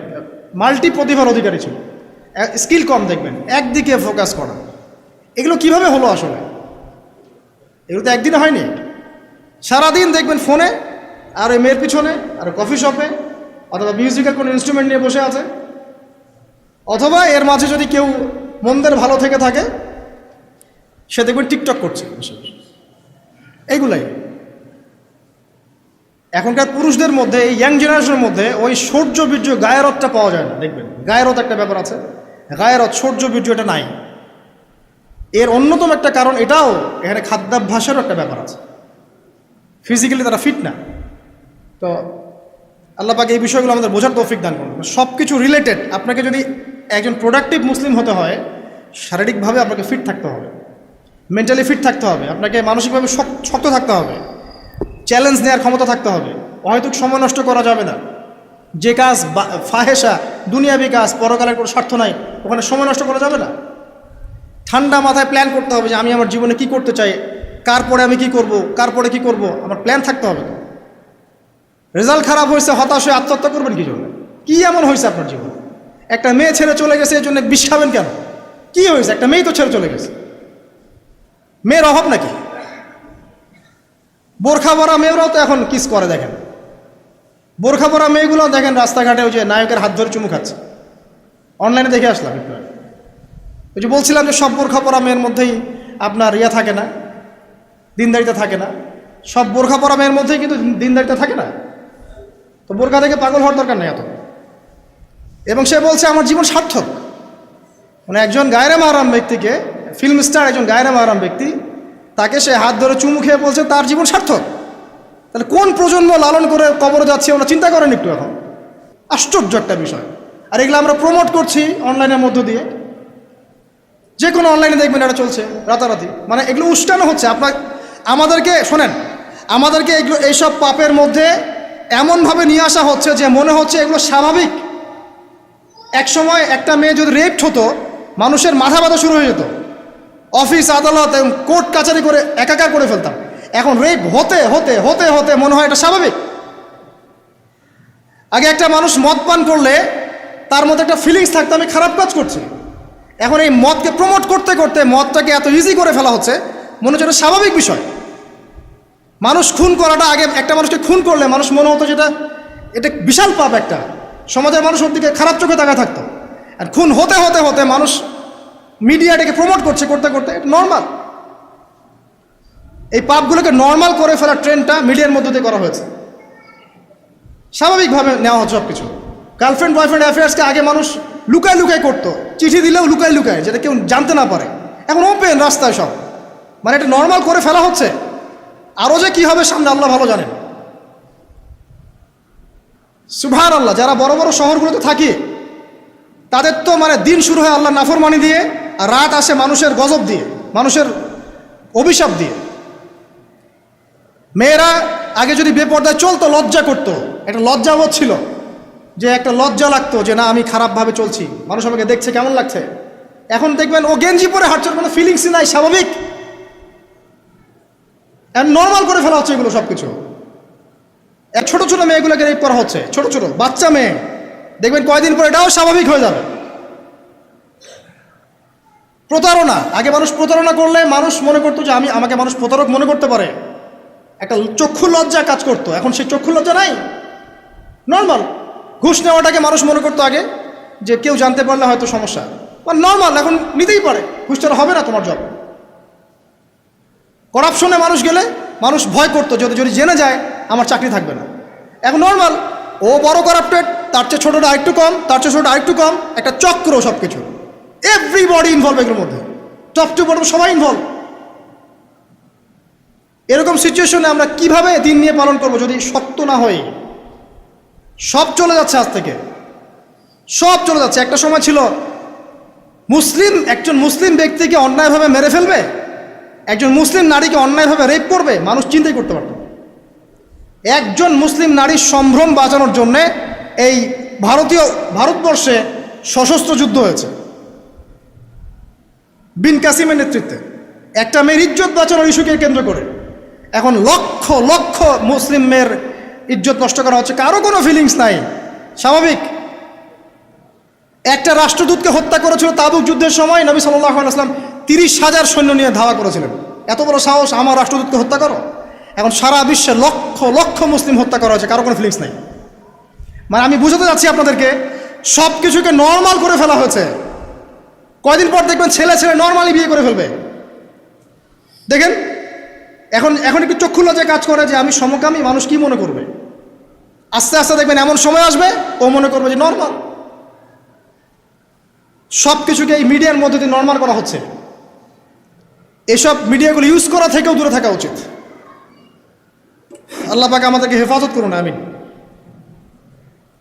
মাল্টি প্রতিভার অধিকারী ছিল। স্কিল কম, দেখবেন একদিকে ফোকাস করা। এগুলো কিভাবে হলো আসলে? এগুলো তো একদিনে হয়নি। সারাদিন দেখবেন ফোনে, আর ওই মেয়ের পিছনে, আর কফি শপে, অথবা মিউজিক্যাল কোনো ইনস্ট্রুমেন্ট নিয়ে বসে আছে, অথবা এর মাঝে যদি কেউ মন্দের ভালো থেকে থাকে, সে দেখবেন টিকটক করছে। এইগুলাই এখনকার পুরুষদের মধ্যে, এই ইয়াং জেনারেশনের মধ্যে ওই শৌর্য বীর্য গায়েরতটা পাওয়া যায় না। দেখবেন গায়েরত একটা ব্যাপার আছে, গায়েরত শৌর্য বীর্য এটা নাই। এর অন্যতম একটা কারণ এটাও, এখানে খাদ্যাভ্যাসেরও একটা ব্যাপার আছে। ফিজিক্যালি তারা ফিট না। তো আল্লাহ পাক এই বিষয়গুলো আমাদের বোঝার তৌফিক দান করুন। সব কিছু রিলেটেড। আপনাকে যদি একজন প্রোডাক্টিভ মুসলিম হতে হয়, শারীরিকভাবে আপনাকে ফিট থাকতে হবে, মেন্টালি ফিট থাকতে হবে, আপনাকে মানসিকভাবে শক্ত থাকতে হবে, চ্যালেঞ্জ নেওয়ার ক্ষমতা থাকতে হবে, অহেতুক সময় নষ্ট করা যাবে না। যে কাজ ফাহেসা, দুনিয়াবি কাজ, পরকালের কোনো স্বার্থ নাই, ওখানে সময় নষ্ট করা যাবে না। ঠান্ডা মাথায় প্ল্যান করতে হবে যে আমি আমার জীবনে কি করতে চাই, কার পরে আমি কি করব, কার পরে কি করব, আমার প্ল্যান থাকতে হবে। রেজাল্ট খারাপ হয়েছে, হতাশ হয়ে আত্মহত্যা করবেন কি জন্য? কি এমন হয়েছে আপনার জীবনে? একটা মেয়ে ছেড়ে চলে গেছে, এই জন্য বিষ খাবেন কেন? কি হয়েছে? একটা মেয়ে তো ছেড়ে চলে গেছে, মেয়ের অভাব নাকি? বোরখা পরা মেয়েরাও তো এখন কিস করে, দেখেন বোরখা পরা মেয়েগুলো দেখেন রাস্তাঘাটে ওই যে নায়কের হাত ধরে চুমু খাচ্ছে। অনলাইনে দেখে আসলাম একটু। ওই যে বলছিলাম যে সব বোরখা পরা মেয়ের মধ্যেই আপনার ইয়া থাকে না, দিনদারিতা থাকে না। সব বোরখা পরা মেয়ের মধ্যেই কিন্তু দিনদারিতা থাকে না। তো বোরখা থেকে পাগল হওয়ার দরকার নেই এত। এবং সে বলছে আমার জীবন সার্থক। মানে একজন গায়রে মাহরাম ব্যক্তিকে, ফিল্ম স্টার একজন গায়রে মাহরাম ব্যক্তি, তাকে সে হাত ধরে চুমু খেয়ে বলছে তার জীবন সার্থক। তাহলে কোন প্রজন্ম লালন করে কবরে যাচ্ছে ওরা চিন্তা করেন একটু এখন? আশ্চর্য একটা বিষয়। আর এগুলো আমরা প্রমোট করছি অনলাইনের মধ্য দিয়ে। যে কোনো অনলাইনে দেখবেন এটা চলছে রাতারাতি। মানে এগুলো উস্কানো হচ্ছে আমাদেরকে। শোনেন, আমাদেরকে এগুলো, এইসব পাপের মধ্যে এমনভাবে নিয়ে আসা হচ্ছে যে মনে হচ্ছে এগুলো স্বাভাবিক। এক সময় একটা মেয়ে যদি রেপড হতো, মানুষের মাথা ব্যথা শুরু হয়ে যেত, অফিস আদালত কোর্ট কাচারি করে একাকার করে ফেলতাম। এখন রেপ হতে হতে হতে হতে মনে হয় এটা স্বাভাবিক। আগে একটা মানুষ মদ পান করলে তার মধ্যে একটা ফিলিংস থাকতো আমি খারাপ কাজ করছি। এখন এই মদকে প্রমোট করতে করতে মদটাকে এত ইজি করে ফেলা হচ্ছে, মনে হচ্ছে এটা স্বাভাবিক বিষয়। মানুষ খুন করাটা, আগে একটা মানুষকে খুন করলে মানুষ মনে হতো যেটা এটা বিশাল পাপ, একটা সমাজের মানুষ ওর দিকে খারাপ চোখে তাকায় থাকতো। আর খুন হতে হতে হতে মানুষ মিডিয়াটাকে প্রমোট করছে, করতে করতে এটা নর্মাল। এই পাপগুলোকে নর্মাল করে ফেলার ট্রেন্ডটা মিডিয়ার মধ্য দিয়ে করা হয়েছে, স্বাভাবিকভাবে নেওয়া হচ্ছে সব কিছু। গার্লফ্রেন্ড বয়ফ্রেন্ড অ্যাফেয়ার্সকে আগে মানুষ লুকায় লুকায় করতো, চিঠি দিলেও লুকায় লুকায়, যেটা কেউ জানতে না পারে। এখন ওপেন রাস্তায় সব, মানে এটা নর্মাল করে ফেলা হচ্ছে। আরও যে কী হবে সামনে আল্লাহ ভালো জানেন। সুবহানাল্লাহ। যারা বড় বড় শহরগুলোতে থাকি তাদের তো মানে দিন শুরু হয় আল্লাহ নাফরমানি দিয়ে, আর রাত আসে মানুষের গজব দিয়ে, মানুষের অভিশাপ দিয়ে। মেয়েরা আগে যদি বেপর্দায় চলতো লজ্জা করতো, একটা লজ্জাবোধ ছিল, যে একটা লজ্জা লাগতো যে না আমি খারাপভাবে চলছি, মানুষ আমাকে দেখছে কেমন লাগছে। এখন দেখবেন ও গেঞ্জি পরে হাঁটছে, কোনো ফিলিংসই নাই, স্বাভাবিক, নর্মাল করে ফেলা হচ্ছে এগুলো সব কিছু। ছোট ছোট মেয়েগুলোকে রেপ করা হচ্ছে, ছোট ছোট বাচ্চা মেয়ে, দেখবেন কয়দিন পরে এটাও স্বাভাবিক হয়ে যাবে। প্রতারণা, আগে মানুষ প্রতারণা করলে মানুষ মনে করতো যে আমাকে মানুষ প্রতারক মনে করতে পারে, একটা চক্ষু লজ্জা কাজ করতো, এখন সেই চক্ষু লজ্জা নাই, নর্মাল। ঘুষ নেওয়াটাকে মানুষ মনে করতো আগে যে কেউ জানতে পারলে হয়তো সমস্যা, নর্মাল, এখন নিতেই পারে, ঘুষ ছাড়া হবে না তোমার জব। করাপশনে মানুষ গেলে মানুষ ভয় করতো যদি জেনে যায় আমার চাকরি থাকবে না, এখন নর্মাল। ও বড় করাপ্টেড, তার চেয়ে ছোটটা আরেকটু কম, তার চেয়ে ছোটটা আরেকটু কম, একটা চক্র, সব কিছু, এভরিবডি ইনভলভ এগুলোর মধ্যে, টপ টু বটম সবাই ইনভলভ। এরকম সিচুয়েশনে আমরা কিভাবে দিন নিয়ে পালন করব যদি শক্ত না হই? সব চলে যাচ্ছে, আজ থেকে সব চলে যাচ্ছে। একটা সময় ছিল একজন মুসলিম ব্যক্তিকে অন্যায়ভাবে মেরে ফেলবে, একজন মুসলিম নারীকে অন্যায়ভাবে রেপ করবে, মানুষ চিন্তাই করতে পারত। একজন মুসলিম নারীর সম্ভ্রম বাঁচানোর জন্যে এই ভারতবর্ষে সশস্ত্র যুদ্ধ হয়েছে বিন কাসিমের নেতৃত্বে, একটা মেয়ের ইজ্জত বাঁচানোর ইস্যুকে কেন্দ্র করে। এখন লক্ষ লক্ষ মুসলিম মেয়ের ইজ্জত নষ্ট করা হচ্ছে, কারো কোনো ফিলিংস নাই, স্বাভাবিক। একটা রাষ্ট্রদূতকে হত্যা করেছিল তাবুক যুদ্ধের সময়, নবী সাল্লাল্লাহু আলাইহি ওয়াসাল্লাম 30,000 সৈন্য নিয়ে ধাওয়া করেছিলেন। এত বড় সাহস, আমার রাষ্ট্রদূতকে হত্যা করো? এখন সারা বিশ্বে লক্ষ লক্ষ মুসলিম হত্যা করা হচ্ছে, কারো কোনো ফিলিংস নাই। মানে আমি বুঝাতে যাচ্ছি আপনাদেরকে, সব কিছুকে নর্মাল করে ফেলা হয়েছে। কয়দিন পর দেখবেন ছেলে নর্মালি বিয়ে করে ফেলবে। দেখেন এখন একটু চক্ষু লজ্জায় কাজ করে যে আমি সমকামী, মানুষ কি মনে করবে? আস্তে আস্তে দেখবেন এমন সময় আসবে ও মনে করবে যে নর্মাল। সব কিছুকে এই মিডিয়ার মধ্যে দিয়ে নর্মাল করা হচ্ছে। এসব মিডিয়াগুলো ইউজ করা থেকেও দূরে থাকা উচিত। আল্লাহ পাক আমাদেরকে হেফাজত করুন, আমিন।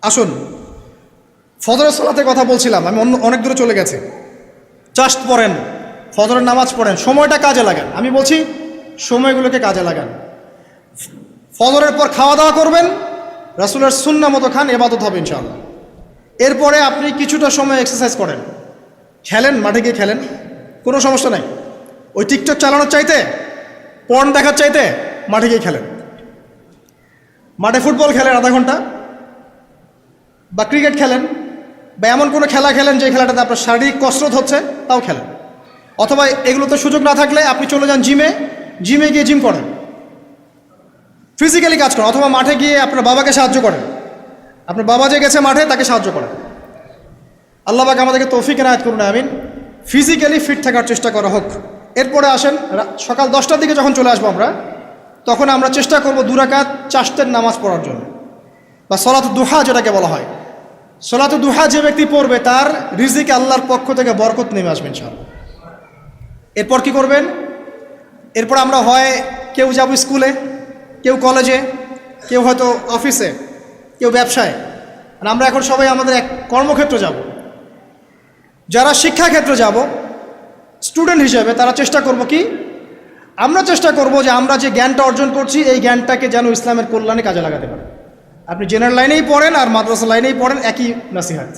আসুন, ফজরের সালাতের কথা বলছিলাম, আমি অনেক দূরে চলে গেছি। চাষ্ট পড়েন, ফজরের নামাজ পড়েন, সময়টা কাজে লাগান। আমি বলছি সময়গুলোকে কাজে লাগান। ফজরের পর খাওয়া দাওয়া করবেন, রাসূলের সুন্নাহ মতো খান, ইবাদত হবে ইনশাআল্লাহ। এরপরে আপনি কিছুটা সময় এক্সারসাইজ করেন, খেলেন, মাঠে গিয়ে খেলেন, কোনো সমস্যা নাই। ওই টিকটক চালানোর চাইতে, পর্ন দেখার চাইতে মাঠে গিয়ে খেলেন। মাঠে ফুটবল খেলেন আধা ঘন্টা, বা ক্রিকেট খেলেন, বা এমন কোনো খেলা খেলেন যে খেলাটাতে আপনার শারীরিক কসরত হচ্ছে, তাও খেলেন। অথবা এগুলোতে সুযোগ না থাকলে আপনি চলে যান জিমে গিয়ে জিম করেন, ফিজিক্যালি কাজ করেন। অথবা মাঠে গিয়ে আপনার বাবাকে সাহায্য করেন, আপনার বাবা যে গেছে মাঠে তাকে সাহায্য করেন। আল্লাহ পাক আমাদেরকে তৌফিক এনায়েত করুন, আমিন। ফিজিক্যালি ফিট থাকার চেষ্টা করা হোক। এরপরে আসেন, সকাল 10টার দিকে যখন চলে আসবো আমরা, তখন আমরা চেষ্টা করব 2 রাকাত চাশতের নামাজ পড়ার জন্য, বা সলাত দুহা যেটাকে বলা হয়। সলাত দুহা যে ব্যক্তি পড়বে তার রিজিকে আল্লাহর পক্ষ থেকে বরকত নেমে আসবে ইনশাআল্লাহ। এরপর কি করবেন? এরপর আমরা হয় কেউ যাব স্কুলে, কেউ কলেজে, কেউ হয়তো অফিসে, কেউ ব্যবসায়। আর আমরা এখন সবাই আমাদের এক কর্মক্ষেত্রে যাব। যারা শিক্ষাক্ষেত্রে যাব স্টুডেন্ট হিসেবে, তারা চেষ্টা করব কি, আমরা চেষ্টা করব যে আমরা যে জ্ঞানটা অর্জন করছি এই জ্ঞানটাকে যেন ইসলামের কল্যাণে কাজে লাগাতে পারে। আপনি জেনারেল লাইনেই পড়েন আর মাদ্রাসা লাইনেই পড়েন, একই নসিহত।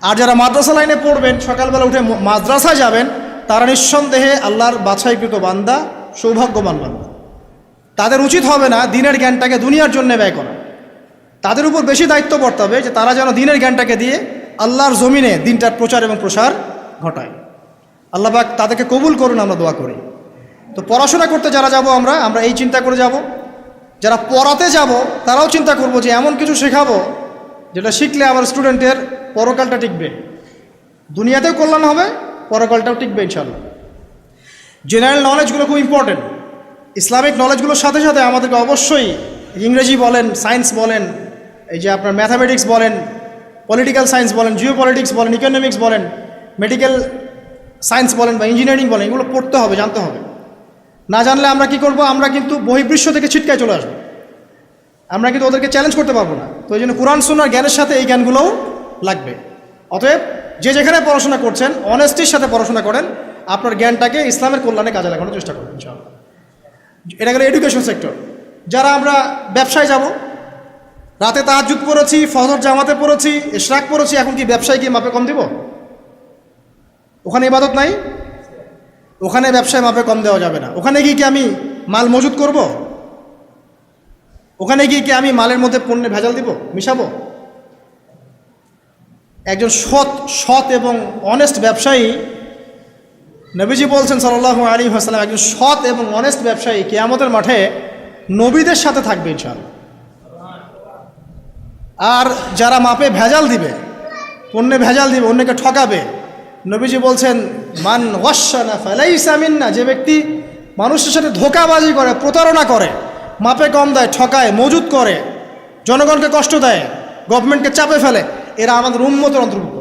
আর যারা মাদ্রাসা লাইনে পড়বেন, সকালবেলা উঠে মাদ্রাসায় যাবেন, তারা নিঃসন্দেহে আল্লাহর বাছাইকৃত বান্দা, সৌভাগ্যবান বান্দা। তাদের উচিত হবে না দিনের জ্ঞানটাকে দুনিয়ার জন্য ব্যয় করা। তাদের উপর বেশি দায়িত্ব পড়তে হবে যে তারা যেন দিনের জ্ঞানটাকে দিয়ে আল্লাহর জমিনে দিনটার প্রচার এবং প্রসার ঘটায়। আল্লাহ পাক তাদেরকে কবুল করুন, আমরা দোয়া করি। তো পড়াশোনা করতে যারা যাব আমরা এই চিন্তা করে যাব। যারা পড়াতে যাব তারাও চিন্তা করব যে এমন কিছু শেখাবো যেটা শিখলে আমার স্টুডেন্টের পরকালটা টিকবে, দুনিয়াতেও কল্যাণ হবে, পরকালটাও টিকবে ইনশাআল্লাহ। জেনারেল নলেজগুলো খুব ইম্পর্টেন্ট। ইসলামিক নলেজগুলোর সাথে সাথে আমাদেরকে অবশ্যই ইংরেজি বলেন, সায়েন্স বলেন, এই যে আপনার ম্যাথামেটিক্স বলেন, পলিটিক্যাল সায়েন্স বলেন, জিও পলিটিক্স বলেন, ইকোনমিক্স বলেন, মেডিকেল সায়েন্স বলেন বা ইঞ্জিনিয়ারিং বলেন, এগুলো পড়তে হবে, জানতে হবে। না জানলে আমরা কি করব? আমরা কিন্তু বহির্বিশ্ব থেকে ছিটকায় চলে আসবো, আমরা কিন্তু ওদেরকে চ্যালেঞ্জ করতে পারবো না। তো এই জন্য কোরআন সুন্নাহর জ্ঞানের সাথে এই জ্ঞানগুলোও লাগবে। অতএব যে যেখানে পড়াশোনা করছেন অনেস্টির সাথে পড়াশোনা করেন, আপনার জ্ঞানটাকে ইসলামের কল্যাণে কাজে লাগানোর চেষ্টা করবেন ইনশাআল্লাহ। এটা গেল এডুকেশন সেক্টর। যারা আমরা ব্যবসায় যাব, রাতে তাহাজ্জুদ পড়েছি, ফজর জামাতে পড়েছি, ইশরাক পড়েছি, এখন কি ব্যবসায় গিয়ে মাপে কম দিব? ওখানে ইবাদত নাই? ওখানে ব্যবসায় মাপে কম দেওয়া যাবে না। ওখানে গিয়ে কি আমি মাল মজুত করব? ওখানে গিয়ে কি আমি মালের মধ্যে পণ্যে ভেজাল দিব, মিশাবো? একজন সৎ এবং অনেস্ট ব্যবসায়ী, নবীজি বলছেন সাল্লাল্লাহু আলাইহি ওয়াসাল্লাম, একজন সৎ এবং অনেস্ট ব্যবসায়ী কিয়ামতের মাঠে নবীদের সাথে থাকবে ইনশাআল্লাহ। আর যারা মাপে ভেজাল দিবে, পণ্যে ভেজাল দিবে, অন্যকে ঠকাবে, নবীজি বলছেন মান গাশশানা ফালাইসা মিন্না, যে ব্যক্তি মানুষের সাথে ধোঁকাবাজি করে, প্রতারণা করে, মাপে কম দেয়, ঠকায়, মজুত করে, জনগণকে কষ্ট দেয়, গভর্নমেন্টকে চাপে ফেলে, এরা আমাদের উম্মতের অন্তর্ভুক্ত।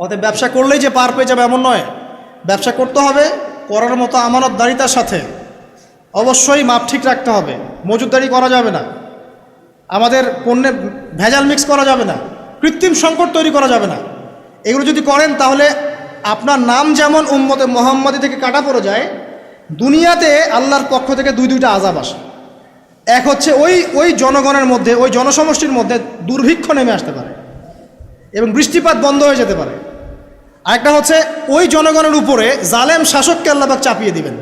অতএব ব্যবসা করলেই যে পার পেয়ে যাবে এমন নয়। ব্যবসা করতে হবে করার মতো আমানতদারিতার সাথে। অবশ্যই মাপ ঠিক রাখতে হবে, মজুতদারি করা যাবে না, আমাদের পণ্যে ভেজাল মিক্স করা যাবে না, কৃত্রিম সংকট তৈরি করা যাবে না। এগুলো যদি করেন তাহলে আপনার নাম যেমন উম্মতে মুহাম্মাদি থেকে কাটা পড়ে যায়, দুনিয়াতে আল্লাহর পক্ষ থেকে দুইটা আযাব আসে। এক হচ্ছে ওই জনগণের মধ্যে, ওই জনসমষ্টির মধ্যে দুর্ভিক্ষ নেমে আসতে পারে এবং বৃষ্টিপাত বন্ধ হয়ে যেতে পারে। আরেকটা হচ্ছে ওই জনগণের উপরে জালেম শাসককে আল্লাহ পাক চাপিয়ে দিবেন।